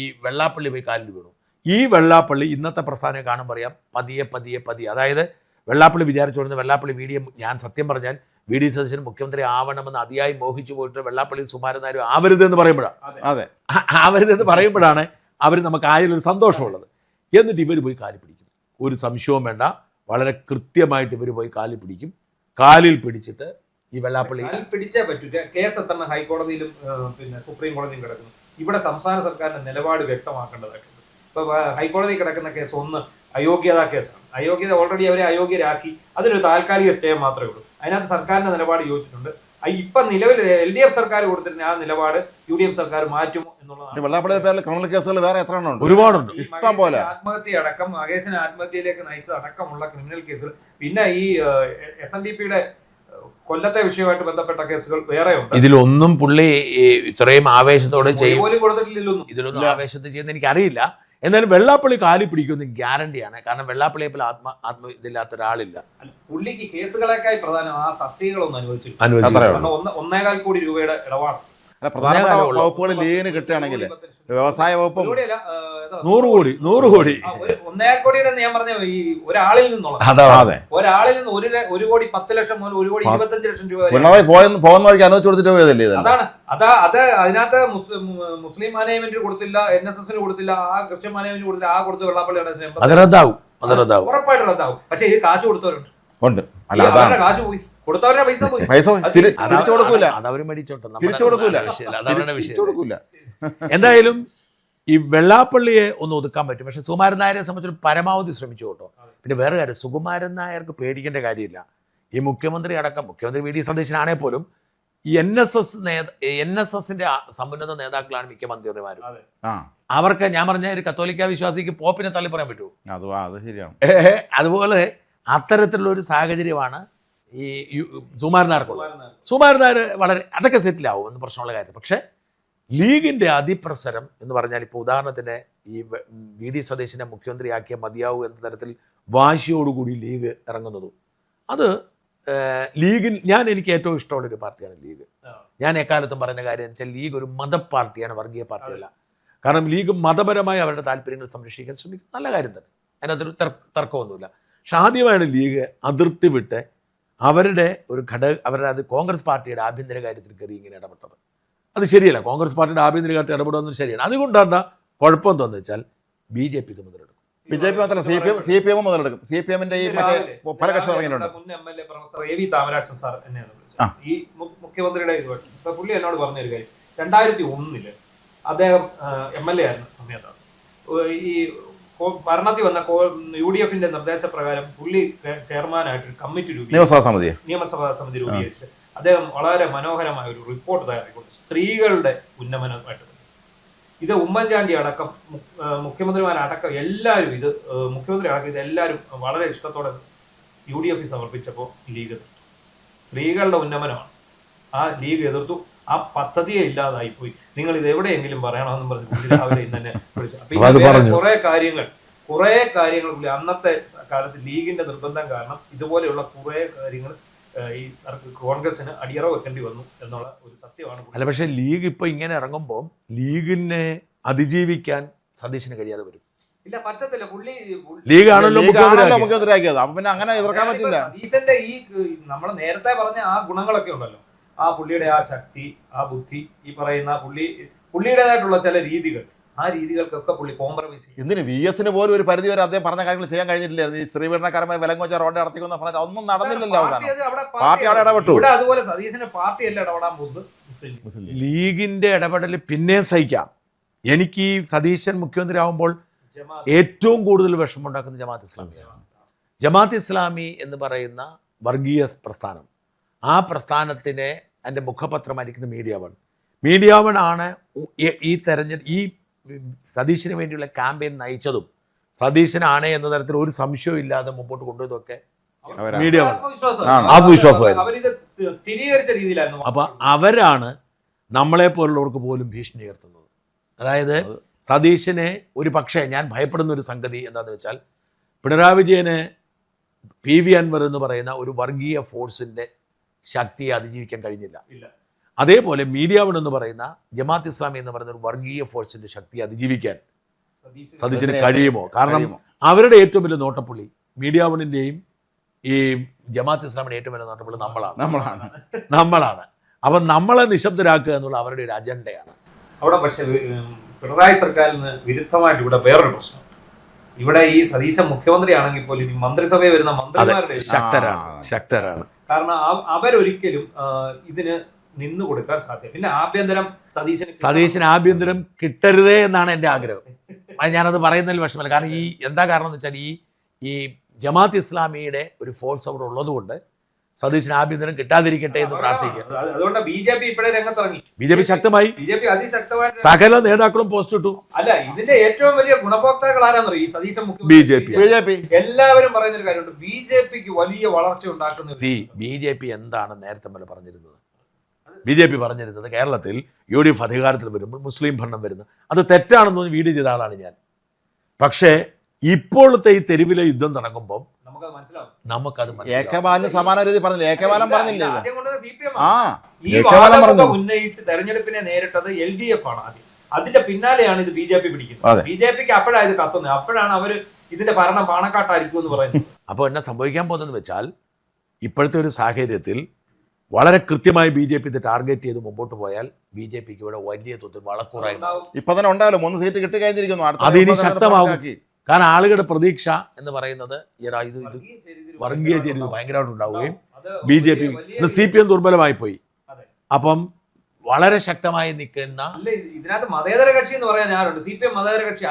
Speaker 1: ഈ വെള്ളാപ്പള്ളി പോയി കാലിൽ വീണു. ഈ വെള്ളാപ്പള്ളി ഇന്നത്തെ പ്രസ്ഥാനം കാണുമ്പോൾ പറയാം പതിയെ. അതായത് വെള്ളാപ്പള്ളി വിചാരിച്ചുകൊണ്ടിരുന്ന വെള്ളാപ്പള്ളി ഞാൻ സത്യം പറഞ്ഞാൽ VD സതീശൻ മുഖ്യമന്ത്രി ആവണമെന്ന് അതിയായി മോഹിച്ചു പോയിട്ട് വെള്ളാപ്പള്ളി സുകുമാരൻ നായർ ആവരുതെന്ന് പറയുമ്പോഴാണ് അവർ നമുക്ക് ആയാലൊരു സന്തോഷമുള്ളത്. എന്നിട്ട് ഇവർ പോയി കാലിൽ പിടിക്കും. ഒരു സംശയവും വേണ്ട, വളരെ കൃത്യമായിട്ട് ഇവർ പോയി കാലിൽ പിടിക്കും. കാലിൽ പിടിച്ചിട്ട് ഈ വെള്ളാപ്പള്ളി
Speaker 3: പിടിച്ചേ പറ്റൂ. കേസ് എത്ര ഹൈക്കോടതിയിലും പിന്നെ സുപ്രീം കോടതിയും കിടക്കുന്നു. ഇവിടെ സംസ്ഥാന സർക്കാരിന്റെ നിലപാട് വ്യക്തമാക്കേണ്ടതായിട്ടുണ്ട്. ഇപ്പൊ ഹൈക്കോടതി കിടക്കുന്ന കേസ് ഒന്ന് അയോഗ്യതാ കേസാണ്. അയോഗ്യത ഓൾറെഡി അവരെ അയോഗ്യരാക്കി. അതിനൊരു താൽക്കാലിക സ്റ്റേ മാത്രമേ ഉള്ളൂ. അതിനകത്ത് സർക്കാരിന്റെ നിലപാട് യോജിച്ചിട്ടുണ്ട്. ഇപ്പൊ നിലവിൽ LDF സർക്കാർ കൊടുത്തിരുന്ന ആ നിലപാട് UDF സർക്കാർ മാറ്റുമോ എന്നുള്ളതാണ്.
Speaker 2: വെള്ളാപ്പള്ളിയുടെ പേരിൽ ക്രിമിനൽ കേസുകൾ വേറെ എത്ര എണ്ണം ഉണ്ട്?
Speaker 1: ഒരുപാടുണ്ട്,
Speaker 2: ഇഷ്ടം പോലെ.
Speaker 3: ആത്മഹത്യ അടക്കം, മഹേശനെ ആത്മഹത്യയിലേക്ക് നയിച്ചത് അടക്കമുള്ള ക്രിമിനൽ കേസുകൾ, പിന്നെ ഈ SNDP-യുടെ കൊല്ലത്തെ വിഷയമായിട്ട് ബന്ധപ്പെട്ട കേസുകൾ വേറെ ഉണ്ട്.
Speaker 1: ഇതിലൊന്നും പുള്ളി ഇത്രയും ആവേശത്തോടെ
Speaker 3: കൊടുത്തിട്ടില്ലൊന്നും.
Speaker 1: ഇതിലൊന്നും ആവേശത്തിൽ ചെയ്യുന്ന എനിക്കറിയില്ല. എന്നാലും വെള്ളാപ്പള്ളി കാലി പിടിക്കുമെന്ന് ഗ്യാരണ്ടിയാണ്. കാരണം വെള്ളാപ്പള്ളിയെ പോലെ ഇതില്ലാത്ത ഒരാളില്ല.
Speaker 3: പുള്ളിക്ക് കേസുകളേക്കായി പ്രധാനം ആ തസ്തികകളൊന്നും അനുവദിച്ചില്ല. 1.25 കോടി രൂപയുടെ ഇടപാട്.
Speaker 2: പ്രധാനപ്പെട്ട വകുപ്പുകൾ ലീഗിന് കിട്ടുകയാണെങ്കിൽ വ്യവസായ വകുപ്പും
Speaker 1: 100 കോടി
Speaker 3: 1.5 കോടിയുടെ ഞാൻ പറഞ്ഞ ഈ ഒരാളിൽ നിന്നുള്ള ഒരാളിൽ നിന്ന് 1 കോടി 10 ലക്ഷം മുതൽ 1 കോടി 25 ലക്ഷം രൂപ
Speaker 2: പോകുന്ന വഴിക്ക് അനുവദിച്ചു കൊടുത്തിട്ട് പോയതല്ലേ?
Speaker 3: അതാണ് അത് അതിനകത്ത് മുസ്ലിം മാനേജ്മെന്റിന് കൊടുത്തില്ല, NSS-ന് കൊടുത്തില്ല, ആ ക്രിസ്ത്യൻ മാനേജ്മെന്റ് കൊടുത്തില്ല, ആ കൊടുത്ത് വെള്ളാപ്പള്ളി ഉറപ്പായിട്ട് റദ്ദാവും. പക്ഷെ ഇത് കാശ് കൊടുത്തവരുണ്ട്. കാശ് പോയി, കൊടുത്തവരുടെ പൈസ
Speaker 2: തിരിച്ചു കൊടുക്കൂല.
Speaker 1: എന്തായാലും ഈ വെള്ളാപ്പള്ളിയെ ഒന്ന് ഒതുക്കാൻ പറ്റും. പക്ഷെ സുകുമാരൻ നായരെ സംബന്ധിച്ച് പരമാവധി ശ്രമിച്ചു കേട്ടോ. പിന്നെ വേറെ കാര്യം, സുകുമാരൻ നായർക്ക് പേടിക്കേണ്ട കാര്യമില്ല. ഈ മുഖ്യമന്ത്രി VD സതീശനാണെങ്കിൽ പോലും ഈ NSS-ന്റെ സമുന്നത നേതാക്കളാണ് മിക്ക മന്ത്രിമാരും. അവർക്ക് ഞാൻ പറഞ്ഞ ഒരു കത്തോലിക്ക വിശ്വാസിക്ക് പോപ്പിനെ തള്ളി പറയാൻ പറ്റുമോ?
Speaker 2: അത് ശരിയാണ്.
Speaker 1: അതുപോലെ അത്തരത്തിലുള്ള ഒരു സാഹചര്യമാണ് ഈ സുകുമാരൻ നായർക്കുള്ളത്. സുകുമാരൻ നായർ വളരെ അതൊക്കെ സെറ്റിലാവും എന്ന് പ്രശ്നമുള്ള കാര്യം. പക്ഷെ ലീഗിൻ്റെ അതിപ്രസരം എന്ന് പറഞ്ഞാൽ ഇപ്പോൾ ഉദാഹരണത്തിന് ഈ വി ഡി സതീശനെ മുഖ്യമന്ത്രിയാക്കിയ മതിയാവൂ എന്ന തരത്തിൽ വാശിയോടുകൂടി ലീഗ് ഇറങ്ങുന്നതും അത് എനിക്ക് ഏറ്റവും ഇഷ്ടമുള്ളൊരു പാർട്ടിയാണ് ലീഗ്. ഞാൻ എക്കാലത്തും പറഞ്ഞ കാര്യം വെച്ചാൽ ലീഗ് ഒരു മതപാർട്ടിയാണ്, വർഗീയ പാർട്ടിയല്ല. കാരണം ലീഗ് മതപരമായി അവരുടെ താല്പര്യങ്ങൾ സംരക്ഷിക്കാൻ ശ്രമിക്കും, നല്ല കാര്യം തന്നെ, അതിനകത്തൊരു തർക്കമൊന്നുമില്ല. പക്ഷെ ആദ്യമായാണ് ലീഗ് അതിർത്തി വിട്ട് അവരുടെ അത് കോൺഗ്രസ് പാർട്ടിയുടെ ആഭ്യന്തര കാര്യത്തിൽ കയറി ഇങ്ങനെ ഇടപെട്ടത്. അത് ശരിയല്ല. കോൺഗ്രസ് പാർട്ടിയുടെ ആഭ്യന്തര കാര്യത്തിൽ ഇടപെടുന്നത് ശരിയാണ്. അതുകൊണ്ടാണ് കുഴപ്പം എന്താണെന്ന് വെച്ചാൽ BJP ഇത് മുതലെടുക്കും.
Speaker 2: BJP മാത്രമല്ല, CPM മുതലെടുക്കും. CPM-ന്റെ ഈ പല കക്ഷി ഇറങ്ങിയിട്ടുണ്ട്.
Speaker 3: മുൻ MLA പ്രൊഫസർ AV താമരാജൻ സാർ എന്നെയാണ് വിളിച്ചത്. ഈ മുഖ്യമന്ത്രിയുടെ ഇപ്പൊ പുള്ളി എന്നോട് പറഞ്ഞൊരു കാര്യം, 2001 അദ്ദേഹം MLA ആയിരുന്ന സമയത്താണ് ഈ ഭരണത്തിൽ വന്ന UDF-ന്റെ നിർദ്ദേശപ്രകാരം പുള്ളി ചെയർമാനായിട്ട് കമ്മിറ്റി നിയമസഭാ സമിതി രൂപീകരിച്ചിട്ട് അദ്ദേഹം വളരെ മനോഹരമായ ഒരു റിപ്പോർട്ട് തയ്യാറാക്കി, സ്ത്രീകളുടെ ഉന്നമനമായിട്ട്. ഇത് ഉമ്മൻചാണ്ടി അടക്കം മുഖ്യമന്ത്രിമാരടക്കം എല്ലാവരും ഇത് മുഖ്യമന്ത്രി അടക്കം ഇത് എല്ലാവരും വളരെ ഇഷ്ടത്തോടെ UDF സമർപ്പിച്ചപ്പോൾ ലീഗ് എതിർത്തു. സ്ത്രീകളുടെ ഉന്നമനമാണ്. ആ ലീഗ് എതിർത്തു. ആ പദ്ധതിയെ ഇല്ലാതായിപ്പോയി. നിങ്ങൾ ഇത് എവിടെയെങ്കിലും പറയണമെന്നും പറഞ്ഞു രാവിലെ ഇന്ന് തന്നെ വിളിച്ചു. കുറെ കാര്യങ്ങൾ അന്നത്തെ കാലത്ത് ലീഗിന്റെ നിർബന്ധം കാരണം ഇതുപോലെയുള്ള കുറെ കാര്യങ്ങൾ ഈ കോൺഗ്രസിന് അടിയറവ് വെക്കേണ്ടി വന്നു എന്നുള്ള ഒരു സത്യമാണ്.
Speaker 1: അല്ല, പക്ഷെ ലീഗ് ഇപ്പൊ ഇങ്ങനെ ഇറങ്ങുമ്പോൾ ലീഗിനെ അതിജീവിക്കാൻ സതീശന് കഴിയാതെ വരും.
Speaker 3: ഇല്ല, പറ്റത്തില്ല.
Speaker 1: ലീഗാണല്ലോ
Speaker 2: മുഖ്യമന്ത്രിയാക്കിയത്. അപ്പൊ പിന്നെ അങ്ങനെ എതിർക്കാൻ പറ്റില്ല.
Speaker 3: സതീശന്റെ ഈ നമ്മൾ നേരത്തെ പറഞ്ഞ ആ ഗുണങ്ങളൊക്കെ ഉണ്ടല്ലോ, ആ പുള്ളിയുടെ ആ ശക്തി, ആ ബുദ്ധി, ഈ പറയുന്ന പുള്ളിയുടേതായിട്ടുള്ള ചില രീതികൾ, ആ രീതികൾക്കൊക്കെ പുള്ളി കോംപ്രമൈസ് ചെയ്യും.
Speaker 2: എന്തിന് VS-ന് പോലും ഒരു പരിധി വരെ അദ്ദേഹം പറഞ്ഞ കാര്യങ്ങൾ ചെയ്യാൻ കഴിഞ്ഞിട്ടില്ലായിരുന്നു. ഈ ശ്രീപീഡനക്കാരമായി വിലങ്ങ് വെച്ച റോഡ് നടത്തിക്കുന്ന പറഞ്ഞാൽ ഒന്നും നടന്നില്ലല്ലോ. പാർട്ടി അവിടെ ഇടപെട്ടു.
Speaker 3: അതുപോലെ സതീശന് പാർട്ടിയല്ല ഇടപെടാൻ പോകുന്നത്.
Speaker 1: ലീഗിന്റെ ഇടപെടൽ പിന്നെ സഹിക്കാം. എനിക്ക് ഈ സതീശൻ മുഖ്യമന്ത്രി ആവുമ്പോൾ ഏറ്റവും കൂടുതൽ വിഷമമുണ്ടാക്കുന്ന ജമാഅത്ത് ഇസ്ലാമി എന്ന് പറയുന്ന വർഗീയ പ്രസ്ഥാനം. ആ പ്രസ്ഥാനത്തിനെ എൻ്റെ മുഖപത്രമായിരിക്കുന്ന മീഡിയ വൺ ആണ് ഈ സതീശന് വേണ്ടിയുള്ള ക്യാമ്പയിൻ നയിച്ചതും സതീശനാണ് എന്ന തരത്തിൽ ഒരു സംശയവും ഇല്ലാതെ മുമ്പോട്ട് കൊണ്ടുപോയതൊക്കെ മീഡിയ വൺ
Speaker 3: ആത്മവിശ്വാസമായിരുന്നു.
Speaker 1: അപ്പൊ അവരാണ് നമ്മളെ പോലുള്ളവർക്ക് പോലും ഭീഷണി ഉയർത്തുന്നത്. അതായത് സതീശനെ ഒരു പക്ഷേ ഞാൻ ഭയപ്പെടുന്ന ഒരു സംഗതി എന്താണെന്ന് വെച്ചാൽ, പിണറായി വിജയന് PV അൻവർ എന്ന് പറയുന്ന ഒരു വർഗീയ ഫോഴ്സിന്റെ ശക്തിയെ അതിജീവിക്കാൻ കഴിഞ്ഞില്ല. അതേപോലെ മീഡിയ വൺ എന്ന് പറയുന്ന ജമാഅത്ത് ഇസ്ലാമി എന്ന് പറയുന്ന ഒരു വർഗീയ ഫോഴ്സിന്റെ ശക്തിയെ അതിജീവിക്കാൻ സതീശന് കഴിയുമോ? കാരണം അവരുടെ ഏറ്റവും വലിയ നോട്ടപ്പുള്ളി മീഡിയ വണ്ണിന്റെയും ഈ ജമാഅത്ത് ഇസ്ലാമിന്റെ ഏറ്റവും വലിയ നോട്ടപ്പുള്ളി നമ്മളാണ്. അപ്പൊ നമ്മളെ നിശബ്ദരാക്കുക എന്നുള്ള അവരുടെ ഒരു അജണ്ടയാണ്
Speaker 3: അവിടെ. പക്ഷേ പിണറായി സർക്കാരിന് വിരുദ്ധമായിട്ട് ഇവിടെ വേറൊരു പ്രശ്നം. ഇവിടെ ഈ സതീശൻ മുഖ്യമന്ത്രി ആണെങ്കിൽ പോലും ഈ മന്ത്രിസഭയിൽ വരുന്ന മന്ത്രിമാരുടെ
Speaker 1: ശക്തരാണ്.
Speaker 3: കാരണം അവരൊരിക്കലും ഇതിന് നിന്നു കൊടുക്കാൻ സാധ്യത. പിന്നെ ആഭ്യന്തരം
Speaker 1: സതീശന് ആഭ്യന്തരം കിട്ടരുതേ എന്നാണ് എൻ്റെ ആഗ്രഹം. ഞാനത് പറയുന്നതിൽ വിഷമമില്ല. കാരണം എന്താ കാരണം എന്ന് വെച്ചാൽ ഈ ജമാഅത്ത് ഇസ്ലാമിയുടെ ഒരു ഫോഴ്സ് അവിടെ ഉള്ളതുകൊണ്ട് സതീശന് ആഭ്യന്തരം കിട്ടാതിരിക്കട്ടെ എന്ന് പ്രാർത്ഥിക്കുക.
Speaker 3: അതുകൊണ്ട് BJP ഇപ്പോഴേ രംഗത്തിറങ്ങി.
Speaker 1: BJP ശക്തമായി,
Speaker 3: അതിശക്തമായിട്ട്
Speaker 1: സകല നേതാക്കളും പോസ്റ്റ് ഇട്ടു.
Speaker 3: അല്ല, ഇതിന്റെ ഏറ്റവും വലിയ ഗുണഭോക്താക്കൾ ആരാന്നറിയോ? ഈ സതീശൻ
Speaker 1: BJP.
Speaker 3: എല്ലാവരും പറയുന്ന ഒരു കാര്യമുണ്ട്, BJPക്ക് വലിയ വളർച്ച ഉണ്ടാക്കുന്നത്.
Speaker 1: BJP എന്താണ് നേരത്തെ മുതൽ പറഞ്ഞിരുന്നത്? BJP പറഞ്ഞിരുന്നത് കേരളത്തിൽ UDF അധികാരത്തിൽ വരുമ്പോൾ മുസ്ലിം ഭരണം വരുന്നത് അത് തെറ്റാണെന്ന് വീഡിയോ ചെയ്ത ആളാണ് ഞാൻ. പക്ഷേ ഇപ്പോഴത്തെ ഈ തെരുവിലെ യുദ്ധം നടക്കുമ്പോൾ നമുക്കത്
Speaker 3: ഉന്നയിച്ച് തെരഞ്ഞെടുപ്പിനെ നേരിട്ടത് LDF ആണ് ആദ്യം. അതിന്റെ പിന്നാലെയാണ് ഇത് BJP പിടിക്കുന്നത്. BJPക്ക് അപ്പോഴാണ് ഇത് കത്തുന്നത്. അപ്പോഴാണ് അവര് ഇതിന്റെ ഭരണം പാണക്കാട്ടായിരിക്കും എന്ന് പറയുന്നത്.
Speaker 1: അപ്പോൾ എന്നാ സംഭവിക്കാൻ പോകുന്നതെന്ന് വെച്ചാൽ, ഇപ്പോഴത്തെ ഒരു സാഹചര്യത്തിൽ വളരെ കൃത്യമായി BJP ഇത് ടാർഗറ്റ് ചെയ്ത് മുമ്പോട്ട് പോയാൽ BJPക്ക് ഇവിടെ വലിയ തോതിൽ വളക്കൂറായി
Speaker 2: ഇപ്പൊ തന്നെ ഉണ്ടാവല്ലോ. 3 സീറ്റ് കിട്ടി കഴിഞ്ഞിരിക്കുന്നു.
Speaker 1: അതിനി ശക്തമാകും. കാരണം ആളുകളുടെ പ്രതീക്ഷ എന്ന് പറയുന്നത് ഇത് വർഗീയ ചേരി ഭയങ്കരമായിട്ട് ഉണ്ടാവുകയും BJP CPM ദുർബലമായി പോയി. അപ്പം വളരെ ശക്തമായി നിൽക്കുന്ന
Speaker 3: ഇതിനകത്ത് മതേതര കക്ഷി എന്ന് പറയാൻ ആരുണ്ട്? CPM മതേതര കക്ഷി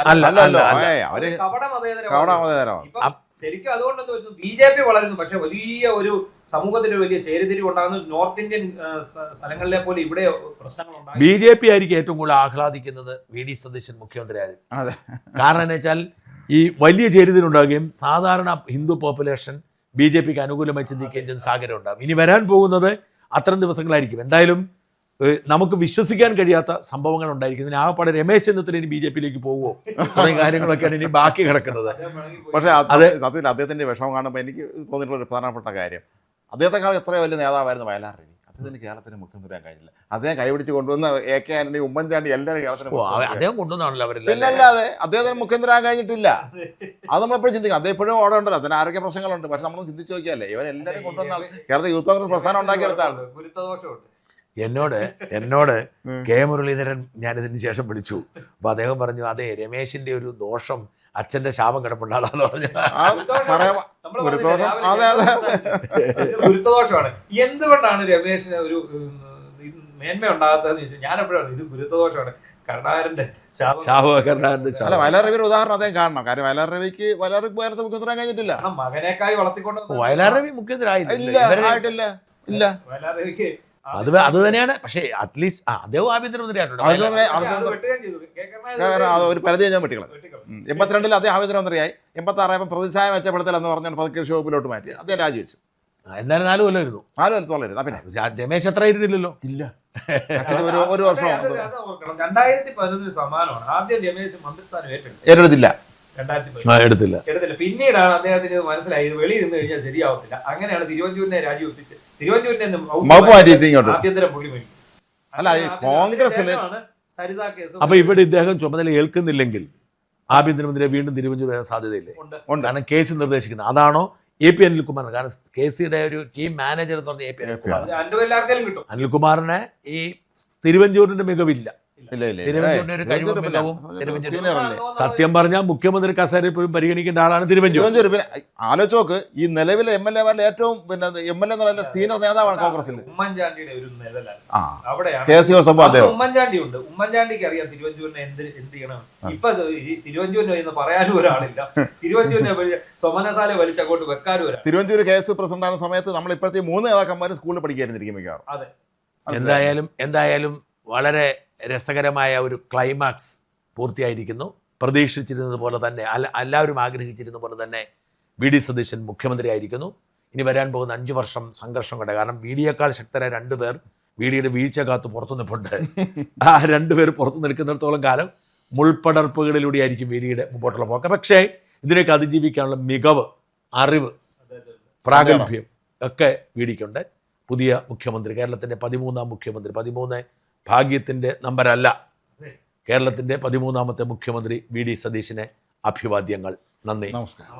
Speaker 3: ശരിക്കും. അതുകൊണ്ടെന്ന് വരുന്നു BJP വളരുന്നു. പക്ഷെ വലിയ ഒരു സമൂഹത്തിന് വലിയ ചേരിതിരിവ് ഉണ്ടാകുന്നു. നോർത്ത് ഇന്ത്യൻ സ്ഥലങ്ങളിലെ പോലെ ഇവിടെ പ്രശ്നങ്ങൾ ഉണ്ടാകും.
Speaker 1: BJP ആയിരിക്കും ഏറ്റവും കൂടുതൽ ആഹ്ലാദിക്കുന്നത് VD സതീശൻ മുഖ്യമന്ത്രിയായത്. കാരണം എന്ന് വെച്ചാൽ ഈ വലിയ ചേരിതിരിവുണ്ടാകുകയും സാധാരണ ഹിന്ദു പോപ്പുലേഷൻ BJPക്ക് അനുകൂലമായി ചിന്തിക്കുകയും ചെയ്യുന്ന സാഹചര്യം ഉണ്ടാകും. ഇനി വരാൻ പോകുന്നത് അത്തരം ദിവസങ്ങളായിരിക്കും. എന്തായാലും നമുക്ക് വിശ്വസിക്കാൻ കഴിയാത്ത സംഭവങ്ങൾ ഉണ്ടായിരിക്കുന്നതിന് ആകപ്പാടെ രമേശ് ചെന്നിത്തല ഇനി BJP-യിലേക്ക് പോകുമോ തുടങ്ങിയ കാര്യങ്ങളൊക്കെയാണ് ഇനി ബാക്കി കിടക്കുന്നത്.
Speaker 2: പക്ഷേ സത്യത്തിൽ അദ്ദേഹത്തിൻ്റെ വിഷമം കാണുമ്പോൾ എനിക്ക് തോന്നിയിട്ടുള്ള ഒരു പ്രധാനപ്പെട്ട കാര്യം, അദ്ദേഹത്തെക്കാൾ എത്രയോ വലിയ നേതാവായിരുന്നു വയലാർ രവി. അദ്ദേഹത്തിന് കേരളത്തിന് മുഖ്യമന്ത്രിയാൻ കഴിഞ്ഞില്ല. അദ്ദേഹം കൈപിടിച്ച് കൊണ്ടുവന്ന AK ആന്റണി, ഉമ്മൻചാണ്ടി എല്ലാവരും കേരളത്തിന്
Speaker 1: അദ്ദേഹം കൊണ്ടുവന്നാണല്ലോ അവരെല്ലാം.
Speaker 2: പിന്നല്ലാതെ അദ്ദേഹത്തിന് മുഖ്യമന്ത്രിയാൻ കഴിഞ്ഞിട്ടില്ല. അത് നമ്മളെപ്പോഴും ചിന്തിക്കണം. അദ്ദേഹം ഇപ്പോഴും ഓടെ ഉണ്ടല്ലോ, അതിന് ആരോഗ്യ പ്രശ്നങ്ങളുണ്ട്. പക്ഷെ നമ്മൾ ചിന്തിച്ച് നോക്കിയല്ലേ, ഇവരെല്ലാവരും കൊണ്ടുവന്ന കേരളത്തിൽ യൂത്ത് കോൺഗ്രസ് പ്രസ്ഥാനം ഉണ്ടാക്കിയെടുത്താണ്.
Speaker 1: എന്നോട് കെ മുരളീധരൻ ഞാനിതിന് ശേഷം വിളിച്ചു. അപ്പൊ അദ്ദേഹം പറഞ്ഞു, അതെ രമേശിന്റെ ഒരു ദോഷം അച്ഛന്റെ ശാപം കിടപ്പുണ്ടാകാന്ന് പറഞ്ഞു.
Speaker 3: ഗുരുത്വദോഷമാണ്. എന്തുകൊണ്ടാണ് രമേശിന് ഒരു മേന്മ ഉണ്ടാകാത്തതെന്ന് ചോദിച്ചാൽ ഞാൻ എപ്പോഴാണ് ഇത് ഗുരുത്വദോഷമാണ്, കരുണാകരന്റെ
Speaker 2: അല്ല, വയലാർ രവി ഒരു ഉദാഹരണം അദ്ദേഹം കാണണം. കാര്യം വയലാർ രവിക്ക് നേരത്തെ മുഖ്യമന്ത്രി കഴിഞ്ഞിട്ടില്ല.
Speaker 3: മകനേക്കായി വളർത്തിക്കൊണ്ട്
Speaker 1: വയലാർ രവി മുഖ്യമന്ത്രി
Speaker 2: ആയിട്ടില്ല.
Speaker 3: വയലാർ രവിക്ക്
Speaker 1: അത് തന്നെയാണ്. പക്ഷേ അറ്റ്ലീസ്റ്റ് അദ്ദേഹം ആഭ്യന്തരമന്ത്രിയായിട്ടുണ്ട്.
Speaker 2: ഒരു പരിധി കഴിഞ്ഞാൽ വെട്ടിക്കളെ 82-ൽ അദ്ദേഹം ആഭ്യന്തരമന്ത്രിയായി. 86 പ്രതിച്ഛായ മെച്ചപ്പെടുത്തൽ എന്ന് പറഞ്ഞാൽ പതുക്കെ കൃഷി വകുപ്പിലോട്ട് മാറ്റി അദ്ദേഹം രാജിവെച്ചു.
Speaker 1: എന്നാലും 4 കൊല്ലമായിരുന്നു.
Speaker 2: 4 കൊല്ലത്തോളം. പിന്നെ
Speaker 1: രമേശ് അത്ര ഇരുന്നില്ലല്ലോ.
Speaker 2: ഇല്ല, ഒരു വർഷം
Speaker 3: 2011 സമാനമാണ്. ആദ്യം രമേശ് മന്ത്രിസ്ഥാനം
Speaker 2: ഏറ്റെടുത്തില്ല.
Speaker 3: 2011 എടുത്തില്ല. പിന്നീടാണ് അദ്ദേഹത്തിന് ഇത് മനസ്സിലായി, ഇത് വെളിയിൽ നിന്ന് കഴിഞ്ഞാൽ ശരിയാവത്തില്ല. അങ്ങനെയാണ് തിരുവഞ്ചൂരിനെ രാജിവെപ്പിച്ച് തിരുവഞ്ചൂരിനെ ആഭ്യന്തരം പുള്ളി മേടിക്കും.
Speaker 2: അല്ല, കോൺഗ്രസിന്
Speaker 3: സരിതാ കേസ്.
Speaker 1: അപ്പൊ ഇവിടെ ഇദ്ദേഹം ചുമതല ഏൽക്കുന്നില്ലെങ്കിൽ ആഭ്യന്തരമന്ത്രിയെ വീണ്ടും തിരുവഞ്ചൂർ വരാൻ സാധ്യതയില്ലേ? കാരണം കേസ് നിർദ്ദേശിക്കുന്നത് അതാണോ AP അനിൽകുമാർ? കാരണം KCയുടെ ഒരു ടീം മാനേജർ എന്ന് പറഞ്ഞ AP അനിൽകുമാറിനെ ഈ തിരുവഞ്ചൂരിന്റെ മികവില്ല. തിരുവഞ്ചൂരിന്റെ ഒരു കഴിവും മികവും സത്യം പറഞ്ഞാൽ മുഖ്യമന്ത്രി കസേരയിൽ പോലും പരിഗണിക്കേണ്ട ആളാണ് തിരുവഞ്ചൂർ.
Speaker 2: പിന്നെ ആലോചിച്ച് നോക്ക്, ഈ നിലവിലെ MLA-മാരിൽ ഏറ്റവും MLA എന്നുള്ള സീനിയർ നേതാവാണ് കോൺഗ്രസിൽ.
Speaker 3: ഉമ്മൻചാണ്ടിയുടെ ഒരു നിഴലാണ് അവിടെയാണ്. ഉമ്മൻചാണ്ടി ഉണ്ട്. ഉമ്മൻചാണ്ടിക്ക് അറിയാം തിരുവഞ്ചൂരിനെ എന്ത് ചെയ്യണം. ഇപ്പൊ തിരുവഞ്ചൂരിനെ എന്ന് പറയാനും ഒരാളില്ല. തിരുവഞ്ചൂരിനെ സോമനസാല വലിച്ചങ്ങോട്ട് വെക്കാനും ഒരാൾ.
Speaker 2: തിരുവഞ്ചൂർ KS പ്രസിഡന്റ് ആയ സമയത്ത് നമ്മൾ ഇപ്പോഴത്തെ 3 നേതാക്കന്മാർ സ്കൂളിൽ പഠിക്കാനിരിക്കും മിക്കവാറും.
Speaker 3: അതെ,
Speaker 1: എന്തായാലും വളരെ രസകരമായ ഒരു ക്ലൈമാക്സ് പൂർത്തിയായിരിക്കുന്നു. പ്രതീക്ഷിച്ചിരുന്നത് പോലെ തന്നെ എല്ലാവരും ആഗ്രഹിച്ചിരുന്ന പോലെ തന്നെ VD സതീശൻ മുഖ്യമന്ത്രിയായിരിക്കുന്നു. ഇനി വരാൻ പോകുന്ന 5 വർഷം സംഘർഷം കൊണ്ട്, കാരണം VD-യേക്കാൾ ശക്തരായ 2 പേർ VD-യുടെ വീഴ്ച കാത്ത് പുറത്തു നിൽപ്പുണ്ട്. ആ 2 പേർ പുറത്തു നിൽക്കുന്നിടത്തോളം കാലം മുൾപ്പടർപ്പുകളിലൂടെ ആയിരിക്കും VD-യുടെ മുമ്പോട്ടുള്ള പോക്ക്. പക്ഷേ ഇതിനൊക്കെ അതിജീവിക്കാനുള്ള മികവ്, അറിവ്, പ്രാഗൽഭ്യം ഒക്കെ VD-ക്കുണ്ട്. പുതിയ മുഖ്യമന്ത്രി, കേരളത്തിൻ്റെ 13ാം മുഖ്യമന്ത്രി, 13 ഭാഗ്യത്തിൻ്റെ നമ്പരല്ല, കേരളത്തിൻ്റെ 13ാമത്തെ മുഖ്യമന്ത്രി VD സതീശനെ അഭിവാദ്യങ്ങൾ. നന്ദി,
Speaker 2: നമസ്കാരം.